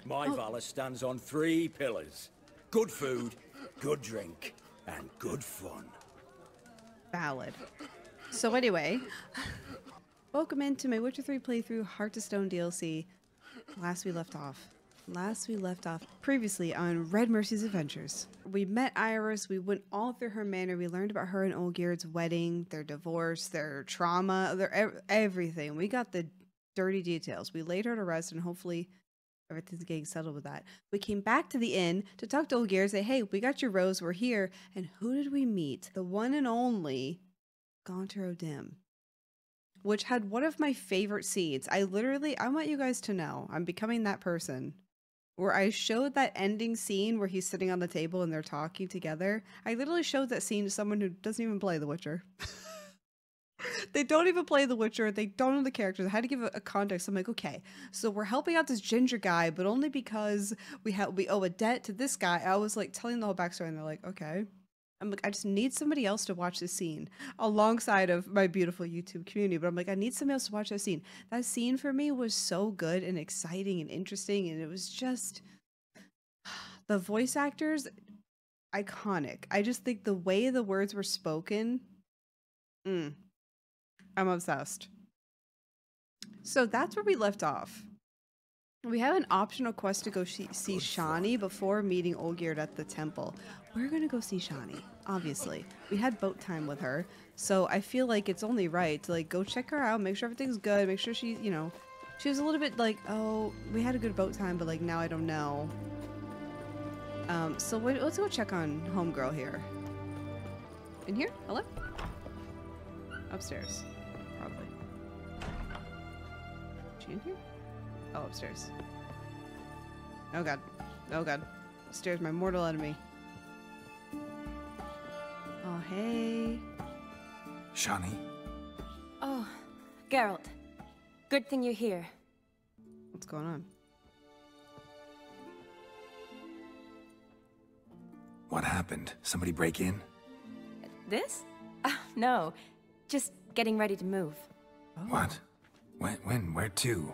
My Valor stands on 3 pillars. Good food, good drink, and good fun. Valid. So anyway, welcome into my Witcher 3 playthrough, Heart of Stone DLC. Last we left off previously on Red Mercy's adventures. We met Iris, we went all through her manor, we learned about her and Olgierd's wedding, their divorce, their trauma, their everything. We got the dirty details. We laid her to rest and hopefully everything's getting settled with that. We came back to the inn to talk to Olgierd, say, hey, we got your rose, we're here. And who did we meet? The one and only Gaunter O'Dim, which had one of my favorite scenes. I want you guys to know, I'm becoming that person, where I showed that ending scene where he's sitting on the table and they're talking together. I literally showed that scene to someone who doesn't even play The Witcher. They don't even play The Witcher. They don't know the characters. I had to give a context. I'm like, okay, so we're helping out this ginger guy, but only because we owe a debt to this guy. I was like telling the whole backstory, and they're like, okay. I'm like, I just need somebody else to watch this scene alongside of my beautiful YouTube community. But I'm like, I need somebody else to watch that scene. That scene for me was so good and exciting and interesting, and it was just the voice actors, iconic. I just think the way the words were spoken, I'm obsessed. So that's where we left off. We have an optional quest to go see Shani before meeting Olgierd at the temple. We're gonna go see Shani, obviously. We had boat time with her, so I feel like it's only right to like go check her out, make sure everything's good, make sure she, you know, she was a little bit like, oh, we had a good boat time, but like now I don't know. So let's go check on homegirl here. In here? Hello? Upstairs. Probably. Is she in here? Oh, upstairs. Oh god. Oh god. Upstairs, my mortal enemy. Oh, hey. Shani. Oh, Geralt. Good thing you're here. What's going on? What happened? Somebody break in? This? No. Just getting ready to move. Oh. What? When? Where to?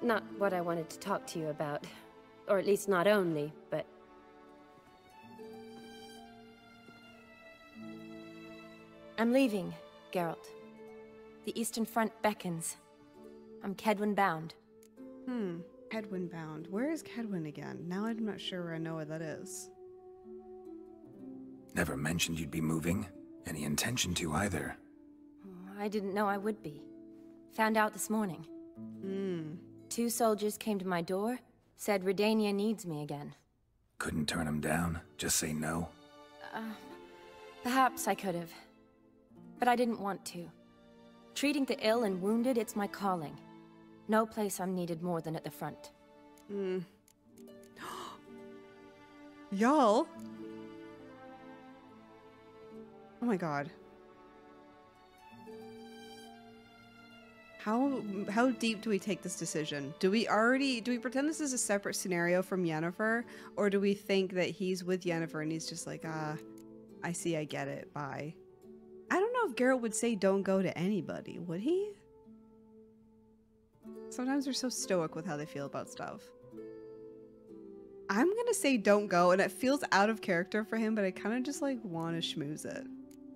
Not what I wanted to talk to you about. Or at least not only, but... I'm leaving, Geralt. The Eastern Front beckons. I'm Kedwin bound. Kedwin bound. Where is Kedwin again? Now I'm not sure where I know where that is. Never mentioned you'd be moving. Any intention to either. I didn't know I would be. Found out this morning. 2 soldiers came to my door, said Redania needs me again. Couldn't turn him down? Just say no? Perhaps I could have. But I didn't want to. Treating the ill and wounded, it's my calling. No place I'm needed more than at the front. Y'all! Oh my god. How deep do we take this decision? Do we pretend this is a separate scenario from Yennefer? Or do we think that he's with Yennefer and he's just like, I see, I get it, bye. I don't know if Geralt would say don't go to anybody, would he? Sometimes they're so stoic with how they feel about stuff. I'm gonna say don't go, and it feels out of character for him, but I kind of just like want to schmooze it.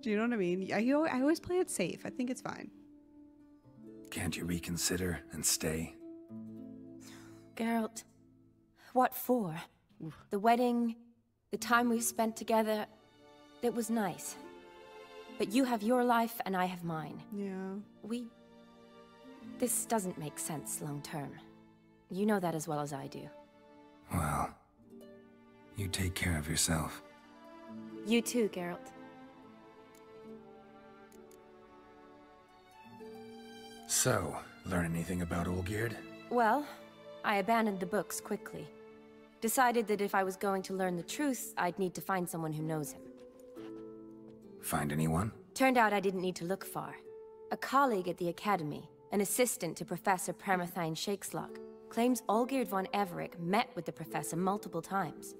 Do you know what I mean? I always play it safe. I think it's fine. Can't you reconsider and stay? Geralt, what for? The wedding, the time we've spent together, it was nice. But you have your life and I have mine. Yeah. This doesn't make sense long term. You know that as well as I do. Well, you take care of yourself. You too, Geralt. So, learn anything about Olgierd? Well, I abandoned the books quickly. Decided that if I was going to learn the truth, I'd need to find someone who knows him. Find anyone? Turned out I didn't need to look far. A colleague at the Academy, an assistant to Professor Permathine Shakeslock, claims Olgierd von Everec met with the professor multiple times.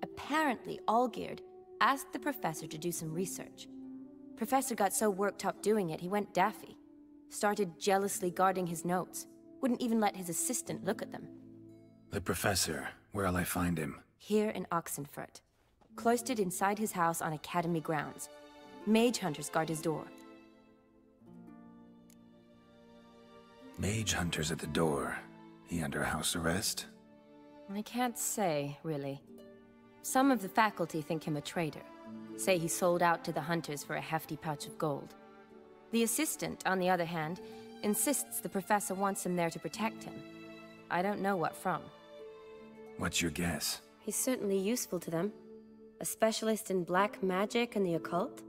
Apparently, Olgierd asked the professor to do some research. Professor got so worked up doing it, he went daffy. Started jealously guarding his notes. Wouldn't even let his assistant look at them. The professor. Where'll I find him? Here in Oxenfurt. Cloistered inside his house on Academy grounds. Mage hunters guard his door. Mage hunters at the door. He under house arrest? I can't say, really. Some of the faculty think him a traitor. Say he sold out to the hunters for a hefty pouch of gold. The assistant, on the other hand, insists the professor wants him there to protect him. I don't know what from. What's your guess? He's certainly useful to them. A specialist in black magic and the occult?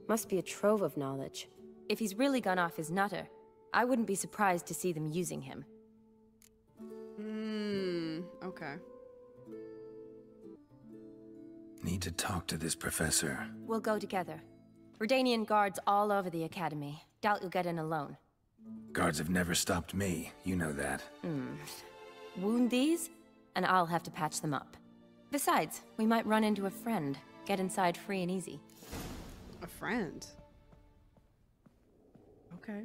Must be a trove of knowledge. If he's really gone off his nutter, I wouldn't be surprised to see them using him. Okay. Need to talk to this professor. We'll go together. Redanian guards all over the Academy. Doubt you'll get in alone. Guards have never stopped me, you know that. Wound these, and I'll have to patch them up. Besides, we might run into a friend. Get inside free and easy. A friend? Okay.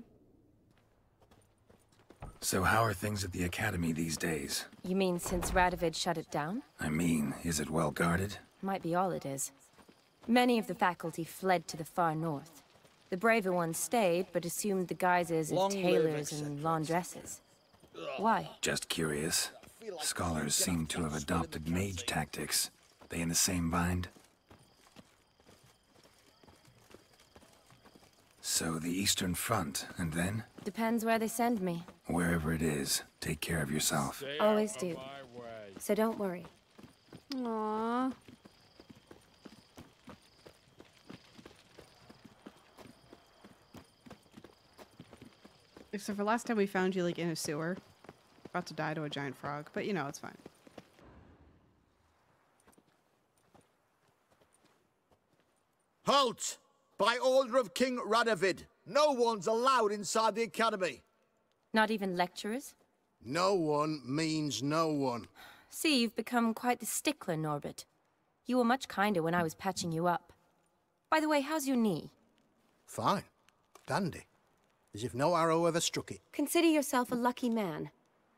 So how are things at the Academy these days? You mean since Radovid shut it down? I mean, is it well guarded? Might be all it is. Many of the faculty fled to the far north. The braver ones stayed, but assumed the guises of tailors and laundresses. Why? Just curious. Scholars seem to have adopted mage tactics. They in the same bind? So the Eastern Front, and then? Depends where they send me. Wherever it is, take care of yourself. Always do. So don't worry. Aww. Except for last time we found you like in a sewer. About to die to a giant frog, but you know, it's fine. Halt! By order of King Radovid, no one's allowed inside the Academy. Not even lecturers? No one means no one. See, you've become quite the stickler, Norbert. You were much kinder when I was patching you up. By the way, how's your knee? Fine. Dandy. As if no arrow ever struck it. Consider yourself a lucky man.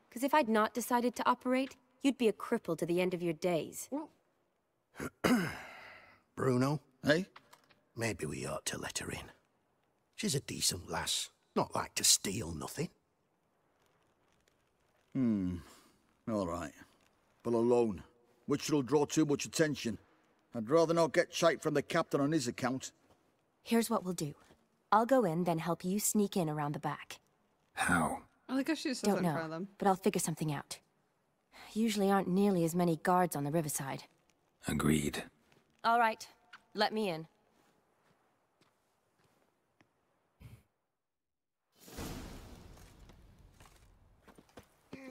Because if I'd not decided to operate, you'd be a cripple to the end of your days. Bruno? Eh? Maybe we ought to let her in. She's a decent lass. Not like to steal nothing. All right. But alone, which will draw too much attention. I'd rather not get shite from the captain on his account. Here's what we'll do. I'll go in, then help you sneak in around the back. How? I like how she just Don't in front of know, them. but I'll figure something out. Usually aren't nearly as many guards on the riverside. Agreed. All right, let me in.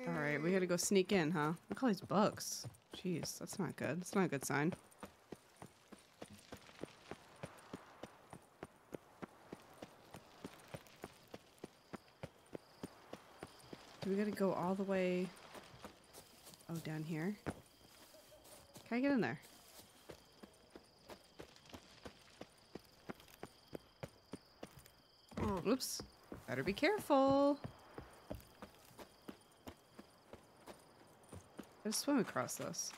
Alright, we gotta go sneak in, huh? Look at all these bugs. Jeez, that's not good. That's not a good sign. Do we gotta go all the way... Oh, down here? Can I get in there? Oops. Better be careful. Let's swim across this.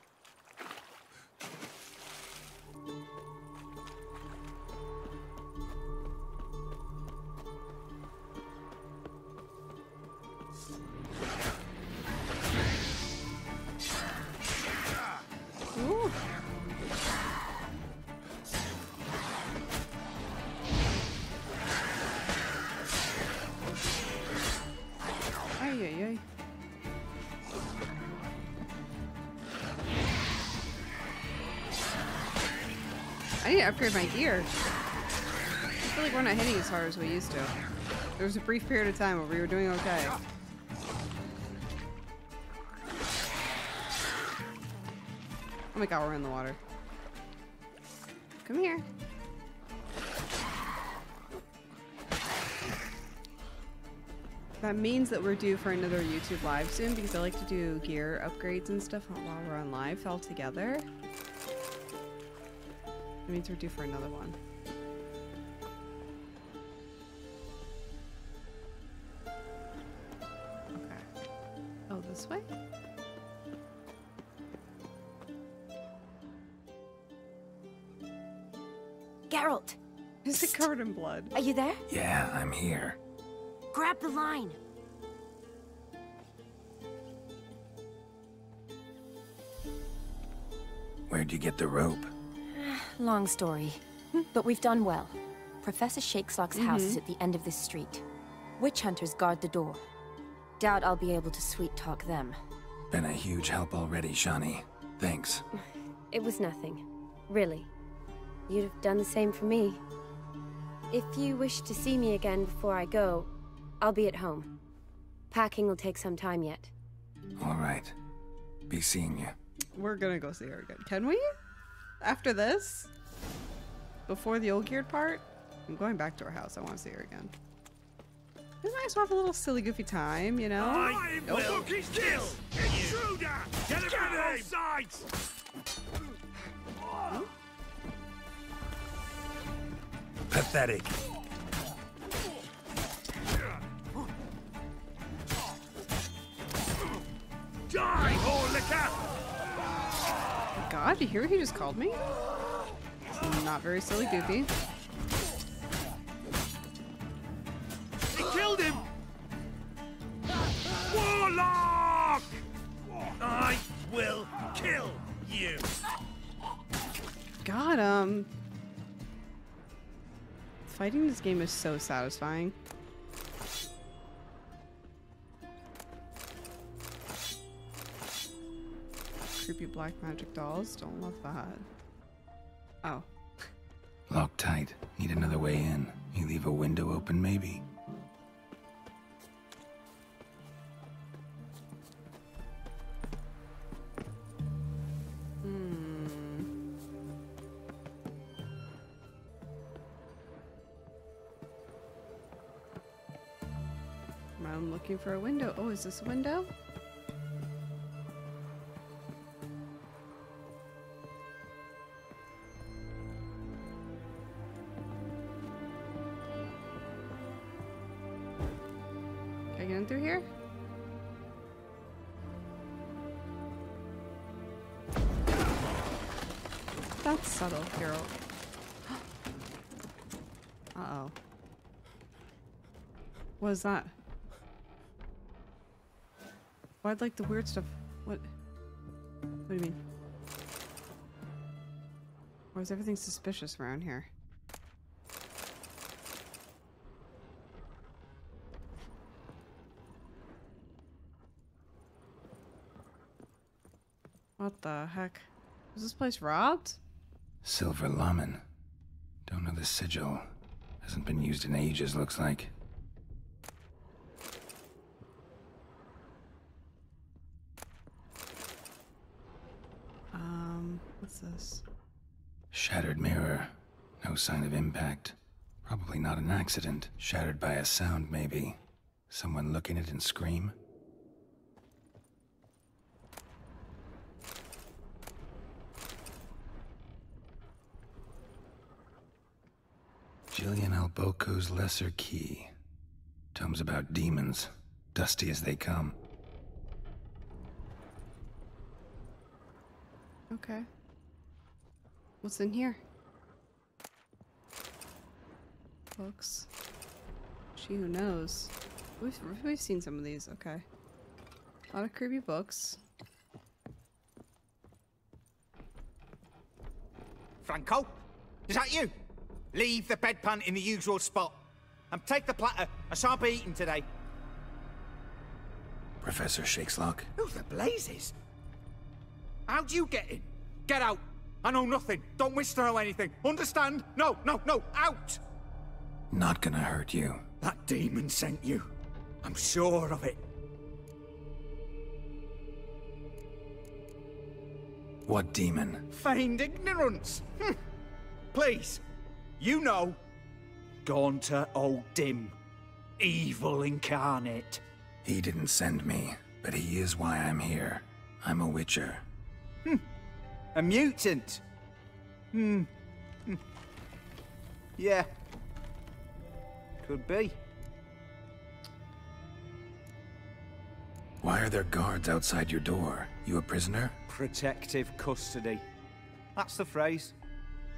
Ooh. Ay, ay, ay. I need to upgrade my gear. I feel like we're not hitting as hard as we used to. There was a brief period of time where we were doing okay. Oh my god, we're in the water. Come here. That means that we're due for another YouTube live soon because I like to do gear upgrades and stuff while we're on live all together. That means we're due for another one. Okay. Oh, this way? Geralt, Is it covered in blood? are you there? Yeah, I'm here. Grab the line. Where'd you get the rope? Long story, but we've done well. Professor Shakeslock's house is at the end of this street. Witch hunters guard the door. Doubt I'll be able to sweet-talk them. Been a huge help already, Shani. Thanks. It was nothing. Really. You'd have done the same for me. If you wish to see me again before I go, I'll be at home. Packing will take some time yet. All right. Be seeing you. We're gonna go see her again. Can we? After this? Before the Olgierd part? I'm going back to her house. I want to see her again. It's nice to have a little silly, goofy time, you know? I will kill intruder! Get him on both sides! Pathetic. Die, Horlicker! God, do you hear what he just called me? Not very silly, goofy. He killed him! Warlock! I will kill you! God, fighting this game is so satisfying. Creepy black magic dolls. Don't love that. Oh. Locked tight. Need another way in. You leave a window open, maybe? I'm looking for a window. Oh, is this a window? Can I get in through here? That's subtle, geralt. Uh-oh. What is that? Why'd like the weird stuff? What do you mean? Why is everything suspicious around here? What the heck? Was this place robbed? Silver Lamen. Don't know the sigil. Hasn't been used in ages, looks like. What's this? Shattered mirror. No sign of impact. Probably not an accident. Shattered by a sound, maybe. Someone look in it and scream? Jillian Alboco's Lesser Key. Tomes about demons. Dusty as they come. Okay. What's in here? Books. She who knows. We've seen some of these. Okay. A lot of creepy books. Franco? Is that you? Leave the bedpan in the usual spot. And take the platter. I shan't be eating today. Professor Shakeslock? Who the blazes? How'd you get in? Get out. I know nothing. Don't wish to know anything. Understand? No, no, no. Out! Not gonna hurt you. That demon sent you. I'm sure of it. What demon? Feigned ignorance. Please. You know. Gaunter Old Dim. Evil incarnate. He didn't send me, but he is why I'm here. I'm a witcher. A mutant. Yeah. Could be. Why are there guards outside your door? You a prisoner? Protective custody. That's the phrase.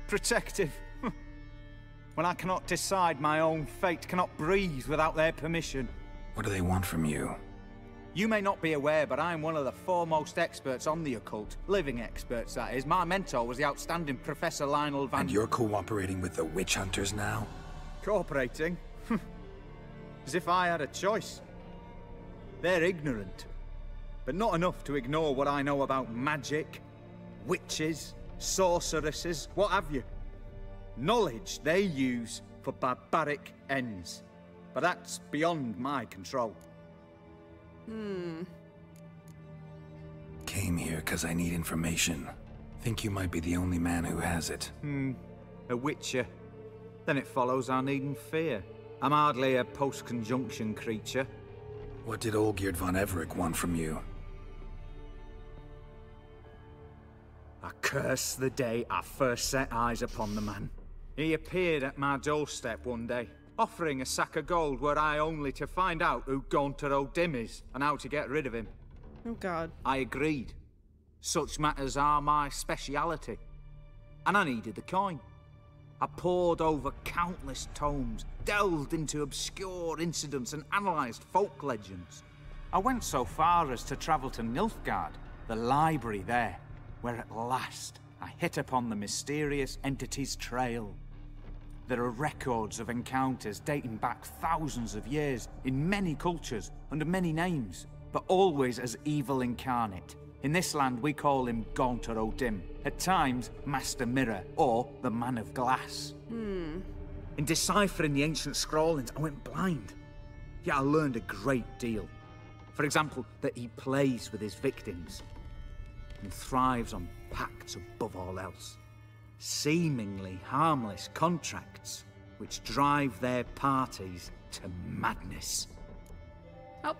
Protective. when I cannot decide my own fate, cannot breathe without their permission. What do they want from you? You may not be aware, but I am one of the foremost experts on the occult. Living experts, that is. My mentor was the outstanding Professor Lionel Van... And you're cooperating with the witch hunters now? Cooperating? As if I had a choice. They're ignorant, but not enough to ignore what I know about magic, witches, sorceresses, what have you. Knowledge they use for barbaric ends. But that's beyond my control. Came here because I need information. Think you might be the only man who has it. A witcher. Then it follows I needn't fear. I'm hardly a post-conjunction creature. What did Olgierd von Everec want from you? I curse the day I first set eyes upon the man. He appeared at my doorstep one day, offering a sack of gold were I only to find out who Gaunter O'Dim is and how to get rid of him. Oh God. I agreed. Such matters are my speciality. And I needed the coin. I pored over countless tomes, delved into obscure incidents and analysed folk legends. I went so far as to travel to Nilfgaard, the library there, where at last I hit upon the mysterious entity's trail. There are records of encounters dating back thousands of years in many cultures under many names, but always as evil incarnate. In this land we call him Gaunter O'Dim, at times Master Mirror or the Man of Glass. In deciphering the ancient scrawlings I went blind, yet I learned a great deal. For example, that he plays with his victims and thrives on pacts above all else. Seemingly harmless contracts which drive their parties to madness. Oh.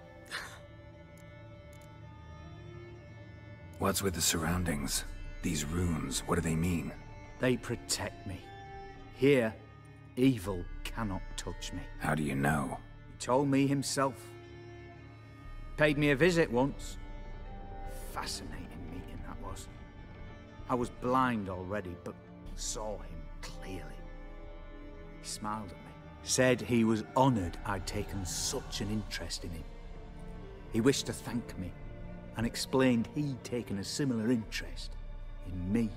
What's with the surroundings? These runes, what do they mean? They protect me. Here, evil cannot touch me. How do you know? He told me himself. Paid me a visit once. Fascinating meeting that was. I was blind already, but saw him clearly. He smiled at me. Said he was honoured I'd taken such an interest in him. He wished to thank me, and explained he'd taken a similar interest in me.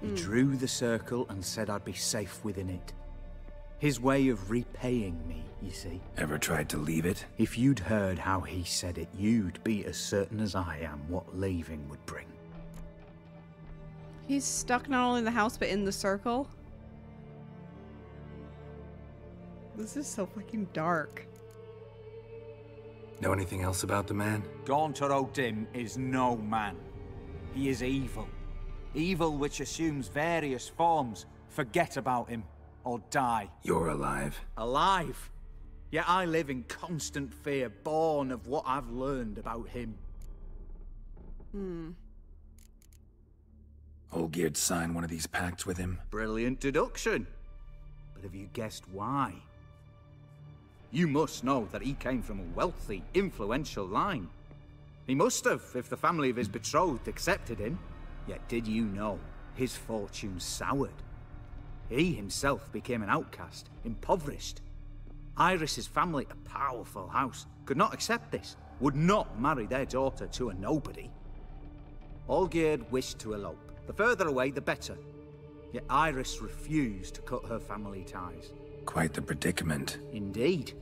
He drew the circle and said I'd be safe within it. His way of repaying me, you see. Ever tried to leave it? If you'd heard how he said it, you'd be as certain as I am what leaving would bring. He's stuck not only in the house, but in the circle. This is so fucking dark. Know anything else about the man? Gaunter O'Dim is no man. He is evil. Evil which assumes various forms. Forget about him, or die. You're alive. Alive? Yet I live in constant fear, born of what I've learned about him. Olgierd signed one of these pacts with him? Brilliant deduction. But have you guessed why? You must know that he came from a wealthy, influential line. He must have, if the family of his betrothed accepted him. Yet did you know his fortune soured? He himself became an outcast, impoverished. Iris's family, a powerful house, could not accept this, would not marry their daughter to a nobody. Olgierd wished to elope. The further away, the better. Yet Iris refused to cut her family ties. Quite the predicament. Indeed.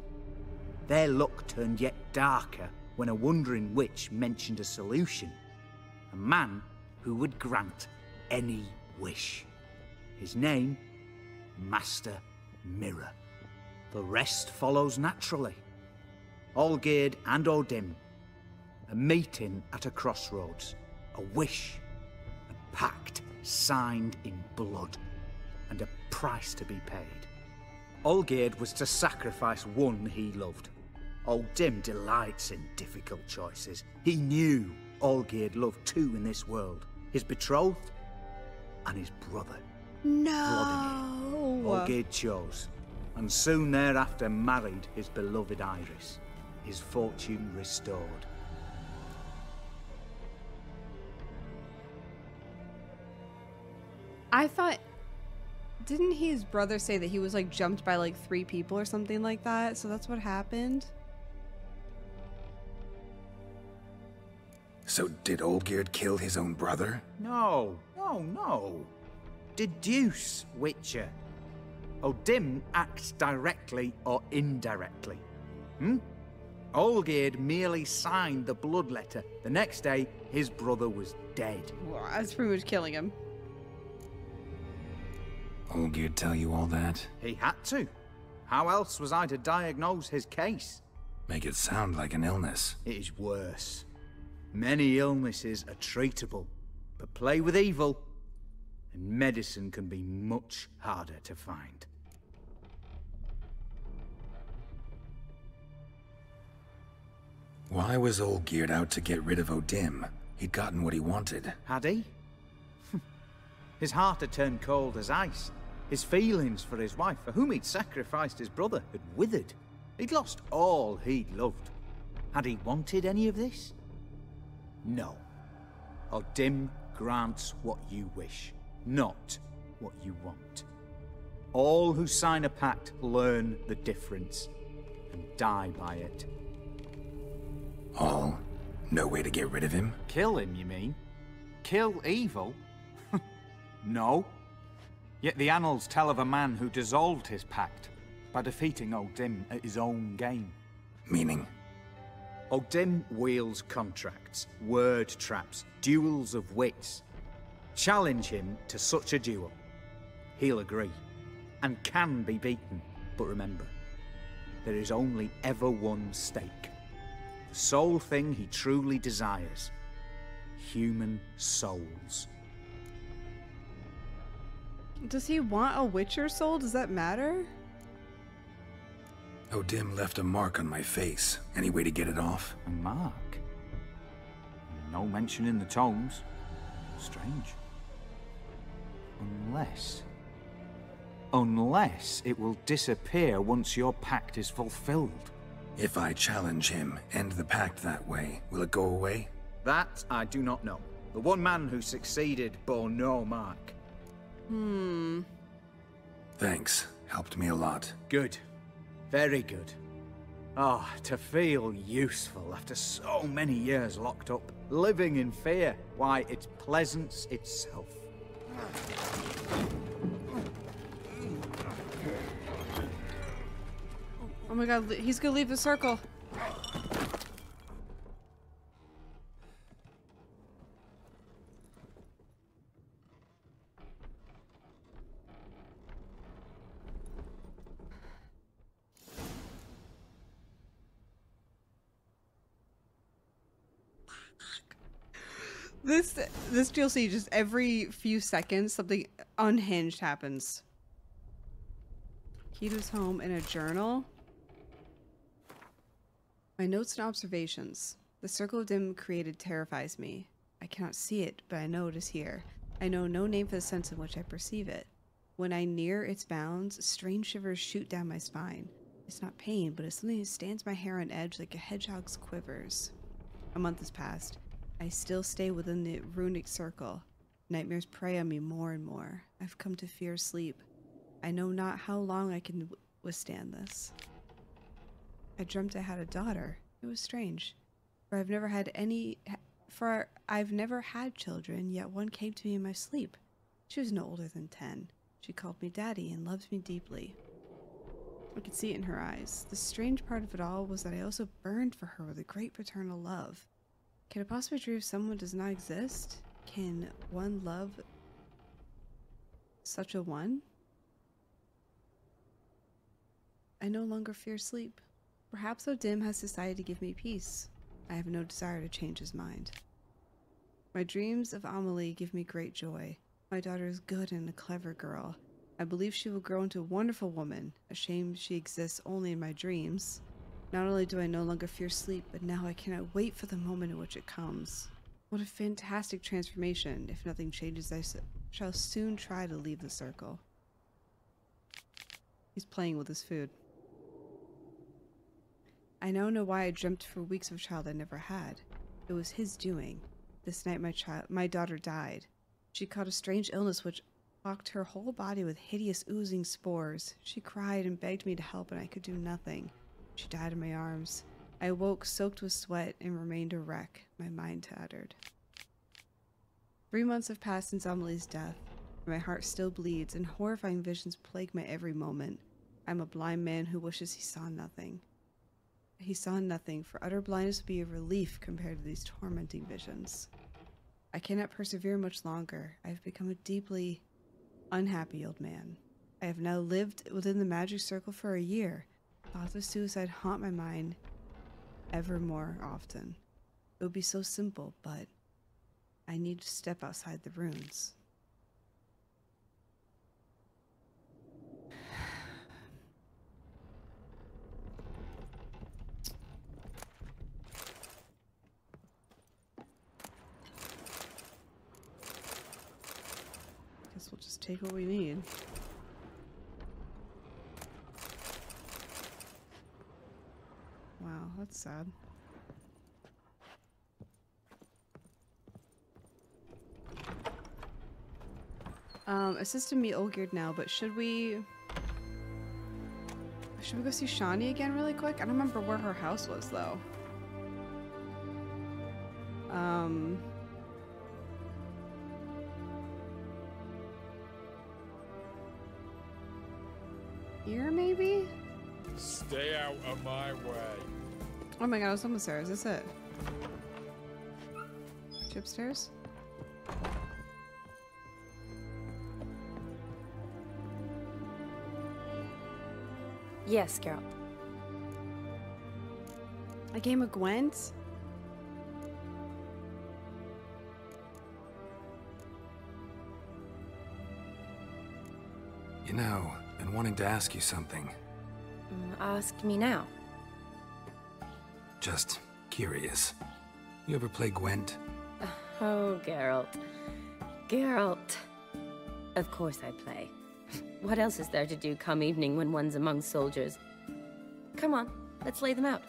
Their luck turned yet darker when a wandering witch mentioned a solution. A man who would grant any wish. His name, Master Mirror. The rest follows naturally. Olgierd and O'Dim. A meeting at a crossroads. A wish. A pact signed in blood. And a price to be paid. Olgierd was to sacrifice one he loved. O'Dim delights in difficult choices. He knew Olgierd loved two in this world. His betrothed and his brother. No! Olgierd chose, and soon thereafter married his beloved Iris. His fortune restored. I thought Didn't his brother say that he was like jumped by like 3 people or something like that? So that's what happened. So did Olgierd kill his own brother? No. Deduce, Witcher. Dim acts directly or indirectly. Olgierd merely signed the blood letter. The next day, his brother was dead. Well, that's pretty much killing him. Olgierd tell you all that? He had to. How else was I to diagnose his case? Make it sound like an illness. It is worse. Many illnesses are treatable, but play with evil, and medicine can be much harder to find. Why was Olgierd out to get rid of O'Dim? He'd gotten what he wanted. Had he? His heart had turned cold as ice. His feelings for his wife, for whom he'd sacrificed his brother, had withered. He'd lost all he'd loved. Had he wanted any of this? No. O'Dim grants what you wish, not what you want. All who sign a pact learn the difference and die by it. All? No way to get rid of him? Kill him, you mean? Kill evil? No. Yet the annals tell of a man who dissolved his pact by defeating O'Dim at his own game. Meaning? O'Dim wields contracts, word traps, duels of wits. Challenge him to such a duel. He'll agree, and can be beaten. But remember, there is only ever one stake. The sole thing he truly desires. Human souls. Does he want a Witcher soul? Does that matter? O'Dim left a mark on my face. Any way to get it off? A mark? No mention in the tomes. Strange. Unless it will disappear once your pact is fulfilled. If I challenge him, end the pact that way, will it go away? That I do not know. The one man who succeeded bore no mark. Thanks. Helped me a lot. Good. Very good. Ah, to feel useful after so many years locked up, living in fear. Why, it's pleasance itself. Oh my god, he's gonna leave the circle. This DLC, just every few seconds, something unhinged happens. Key to his home in a journal. My notes and observations. The circle of dim created terrifies me. I cannot see it, but I know it is here. I know no name for the sense in which I perceive it. When I near its bounds, strange shivers shoot down my spine. It's not pain, but it's something that stands my hair on edge like a hedgehog's quivers. A month has passed. I still stay within the runic circle. Nightmares prey on me more and more. I've come to fear sleep. I know not how long I can withstand this. I dreamt I had a daughter. It was strange, for I've never had children, yet one came to me in my sleep. She was no older than 10. She called me daddy and loved me deeply. I could see it in her eyes. The strange part of it all was that I also burned for her with a great paternal love. Can it possibly be true if someone does not exist? Can one love such a one? I no longer fear sleep. Perhaps O'Dim has decided to give me peace. I have no desire to change his mind. My dreams of Amelie give me great joy. My daughter is good and a clever girl. I believe she will grow into a wonderful woman. A shame she exists only in my dreams. Not only do I no longer fear sleep, but now I cannot wait for the moment in which it comes. What a fantastic transformation. If nothing changes, I shall soon try to leave the circle. He's playing with his food. I now know why I dreamt for weeks of a child I never had. It was his doing. This night my daughter died. She caught a strange illness which Blocked her whole body with hideous oozing spores. She cried and begged me to help, and I could do nothing. She died in my arms. I awoke soaked with sweat and remained a wreck, my mind tattered. 3 months have passed since Amelie's death. My heart still bleeds, and horrifying visions plague my every moment. I'm a blind man who wishes he saw nothing. He saw nothing, for utter blindness would be a relief compared to these tormenting visions. I cannot persevere much longer. I have become a deeply unhappy old man. I have now lived within the magic circle for a year. Thoughts of suicide haunt my mind ever more often. It would be so simple, but I need to step outside the runes. Guess we'll just take what we need. Wow, that's sad. Assistant meet Olgierd now, but should we go see Shani again really quick? I don't remember where her house was though. Here maybe? Stay out of my way. Oh my god, I was almost there. Is this it? Is she upstairs? Yes, Geralt. A game of Gwent? You know, been wanting to ask you something. Ask me now. Just curious. You ever play Gwent? Oh, Geralt. Geralt. Of course I play. What else is there to do come evening when one's among soldiers? Come on, let's lay them out.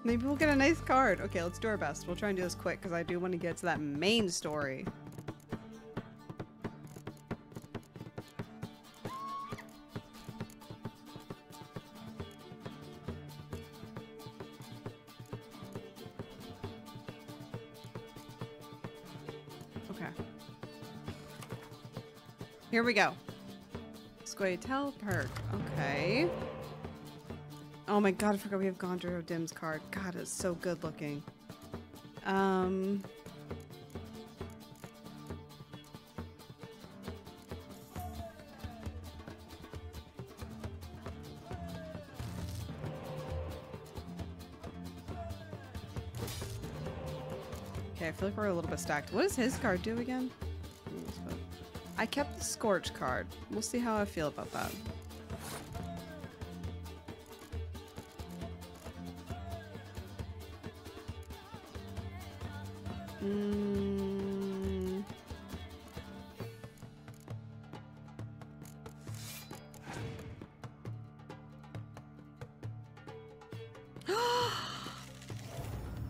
Maybe we'll get a nice card. Okay, let's do our best. We'll try and do this quick because I do want to get to that main story. Okay. Here we go. Tell perk. Okay. Oh my god, I forgot we have Gondor Dim's card. God, it's so good looking. Okay, I feel like we're a little bit stacked. What does his card do again? I kept the Scorch card. We'll see how I feel about that.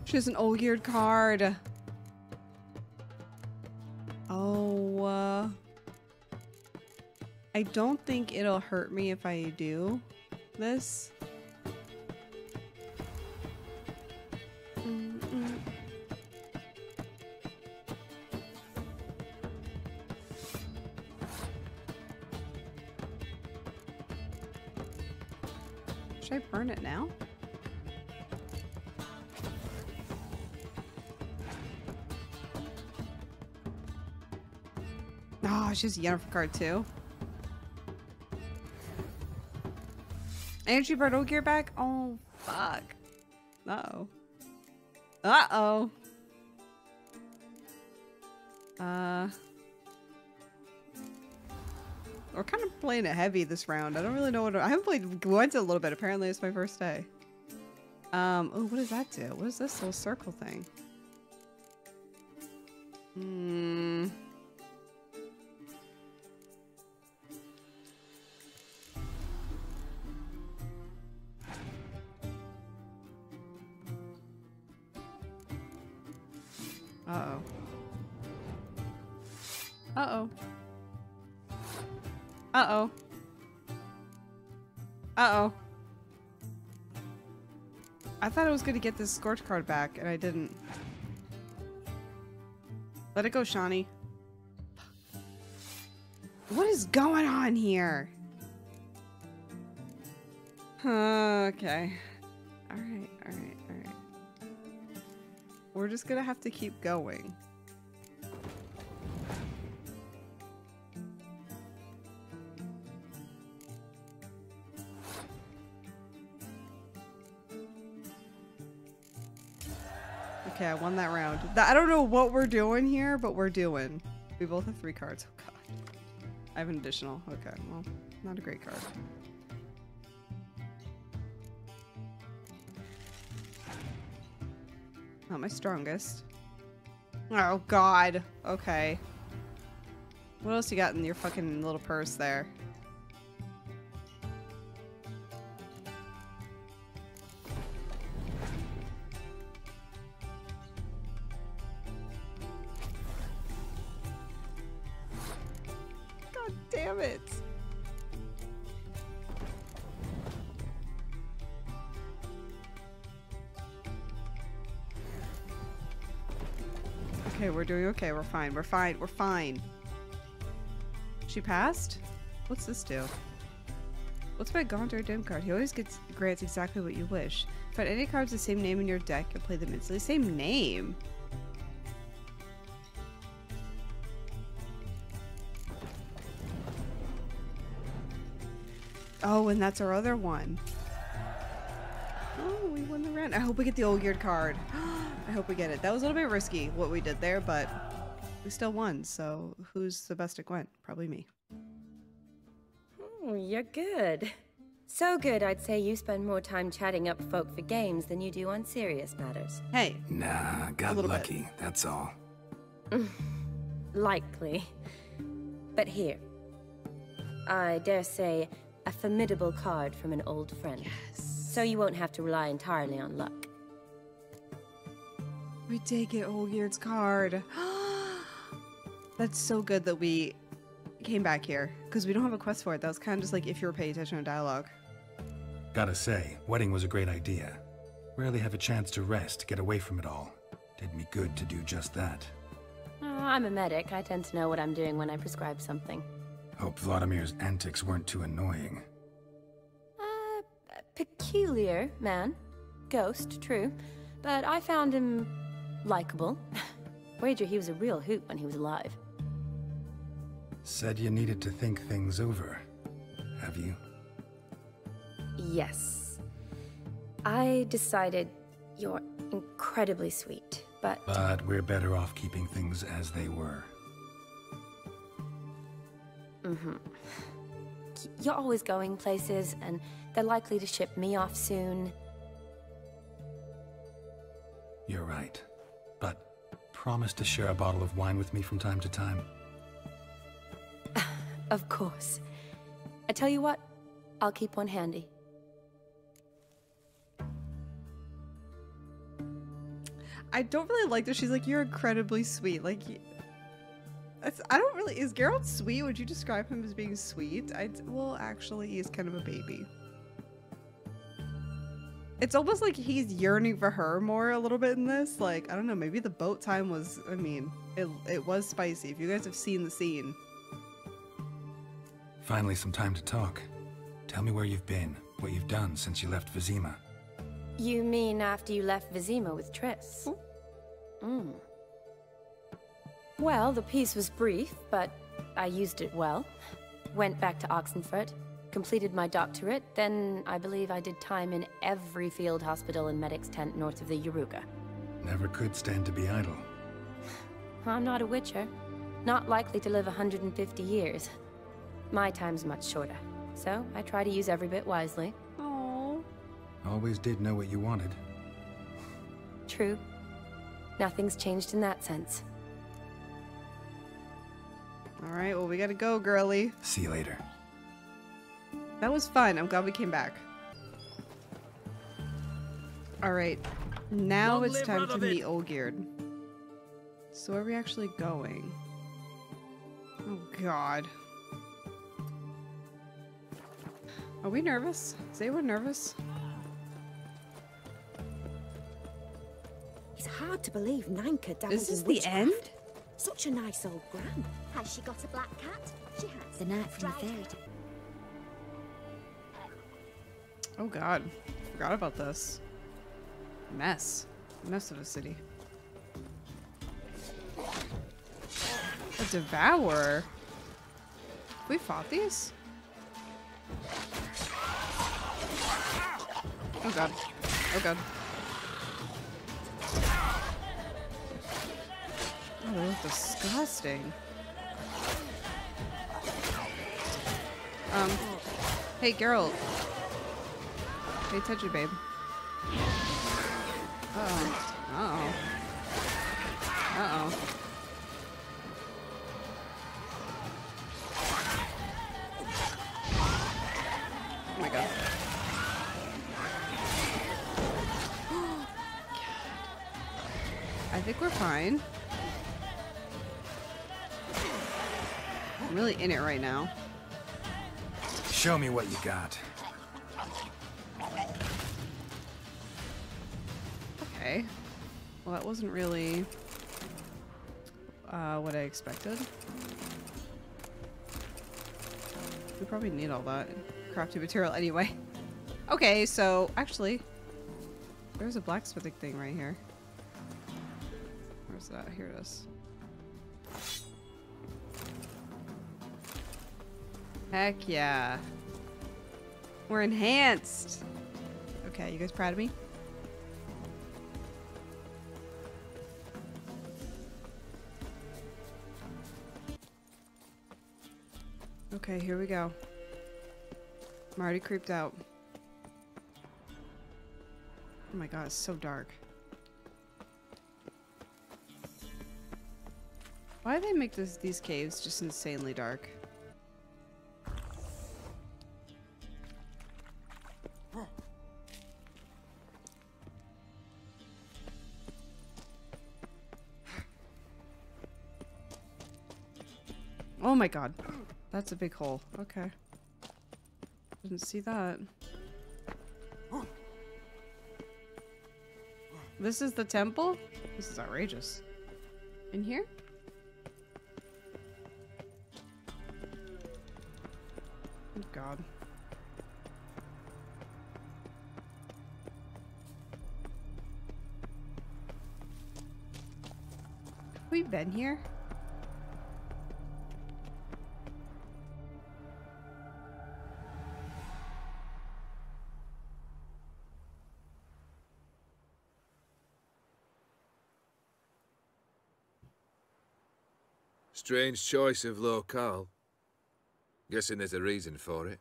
She has an Olgierd card. Oh, I don't think it'll hurt me if I do this. Should I burn it now? Oh, she's a Yennefer card too. And she brought Olgierd back? Oh, fuck. Uh-oh. Uh-oh. We're kind of playing it heavy this round. I don't really know what... I haven't played Gwent a little bit. Apparently it's my first day. Oh, what does that do? What is this little circle thing? Uh-oh. Uh-oh. Uh-oh. Uh-oh. I thought I was gonna get this scorch card back, and I didn't. Let it go, Shani. What is going on here? Okay. Alright, alright, alright. We're just gonna have to keep going. Okay, I won that round. I don't know what we're doing here, but we're doing. We both have 3 cards. Oh god. I have an additional. Okay, well, not a great card. Not my strongest. Oh god. Okay. What else you got in your fucking little purse there? God damn it. Okay, we're doing okay. We're fine. We're fine. We're fine. She passed? What's this do? What's my Gaunt or Dim card? He always grants exactly what you wish. Find any cards the same name in your deck and play them instantly. Same name? Oh, and that's our other one. Oh, we won the round. I hope we get the Olgierd card. I hope we get it. That was a little bit risky, what we did there, but we still won, so who's the best at Gwent? Probably me. Oh, you're good. So good, I'd say you spend more time chatting up folk for games than you do on serious matters. Hey. Nah, got lucky, that's all. Likely. But here. I dare say, a formidable card from an old friend. Yes. So you won't have to rely entirely on luck. We did get Olgierd's card. That's so good that we came back here, because we don't have a quest for it. That was kind of just like if you were paying attention to dialogue. Gotta say, wedding was a great idea. Rarely have a chance to rest, get away from it all. Did me good to do just that. I'm a medic. I tend to know what I'm doing when I prescribe something. Hope Vladimir's antics weren't too annoying. Peculiar man. Ghost, true. But I found him likable. Wager he was a real hoot when he was alive. Said you needed to think things over. Have you? Yes. I decided you're incredibly sweet, but... But we're better off keeping things as they were. You're always going places, and they're likely to ship me off soon. You're right. But promise to share a bottle of wine with me from time to time. Of course. I tell you what, I'll keep one handy. I don't really like that she's like, you're incredibly sweet. Like, I don't really... Is Geralt sweet? Would you describe him as being sweet? Well, actually, he's kind of a baby. It's almost like he's yearning for her more a little bit in this. Like, I don't know, maybe the boat time was... I mean, it was spicy. If you guys have seen the scene. Finally, some time to talk. Tell me where you've been, what you've done since you left Vizima. You mean after you left Vizima with Triss? Well, the peace was brief, but I used it well. Went back to Oxenfurt, completed my doctorate, then I believe I did time in every field hospital and medic's tent north of the Yaruga. Never could stand to be idle. I'm not a witcher. Not likely to live 150 years. My time's much shorter, so I try to use every bit wisely. Aww. Always did know what you wanted. True. Nothing's changed in that sense. Alright, well, we gotta go, girly. See you later. That was fun. I'm glad we came back. Alright, now it's time to meet Olgierd. So where are we actually going? Oh, God. Are we nervous? Is anyone nervous? It's hard to believe Nanka dabbled Is this in the witchcraft. end? Such a nice old gran. Has she got a black cat? She has. The night from the fairy tale. Oh god. Forgot about this. Mess. Mess of a city. A devourer? We fought these? Oh god. Oh god. Oh, that was disgusting. Hey, Geralt. Pay attention, babe. Uh-oh. Uh-oh. Uh-oh. Oh my god. I think we're fine. I'm really in it right now. Show me what you got. Okay. Well, that wasn't really what I expected. We probably need all that crafting material anyway. Okay, so actually, there's a blacksmithing thing right here. Where's that? Here it is. Heck yeah. We're enhanced. Okay, you guys proud of me? Okay, here we go. I'm already creeped out. Oh my god, it's so dark. Why do they make these caves just insanely dark? Oh my god. That's a big hole. Okay. Didn't see that. This is the temple? This is outrageous. In here? Oh god. Have we been here? Strange choice of locale. Guessing there's a reason for it.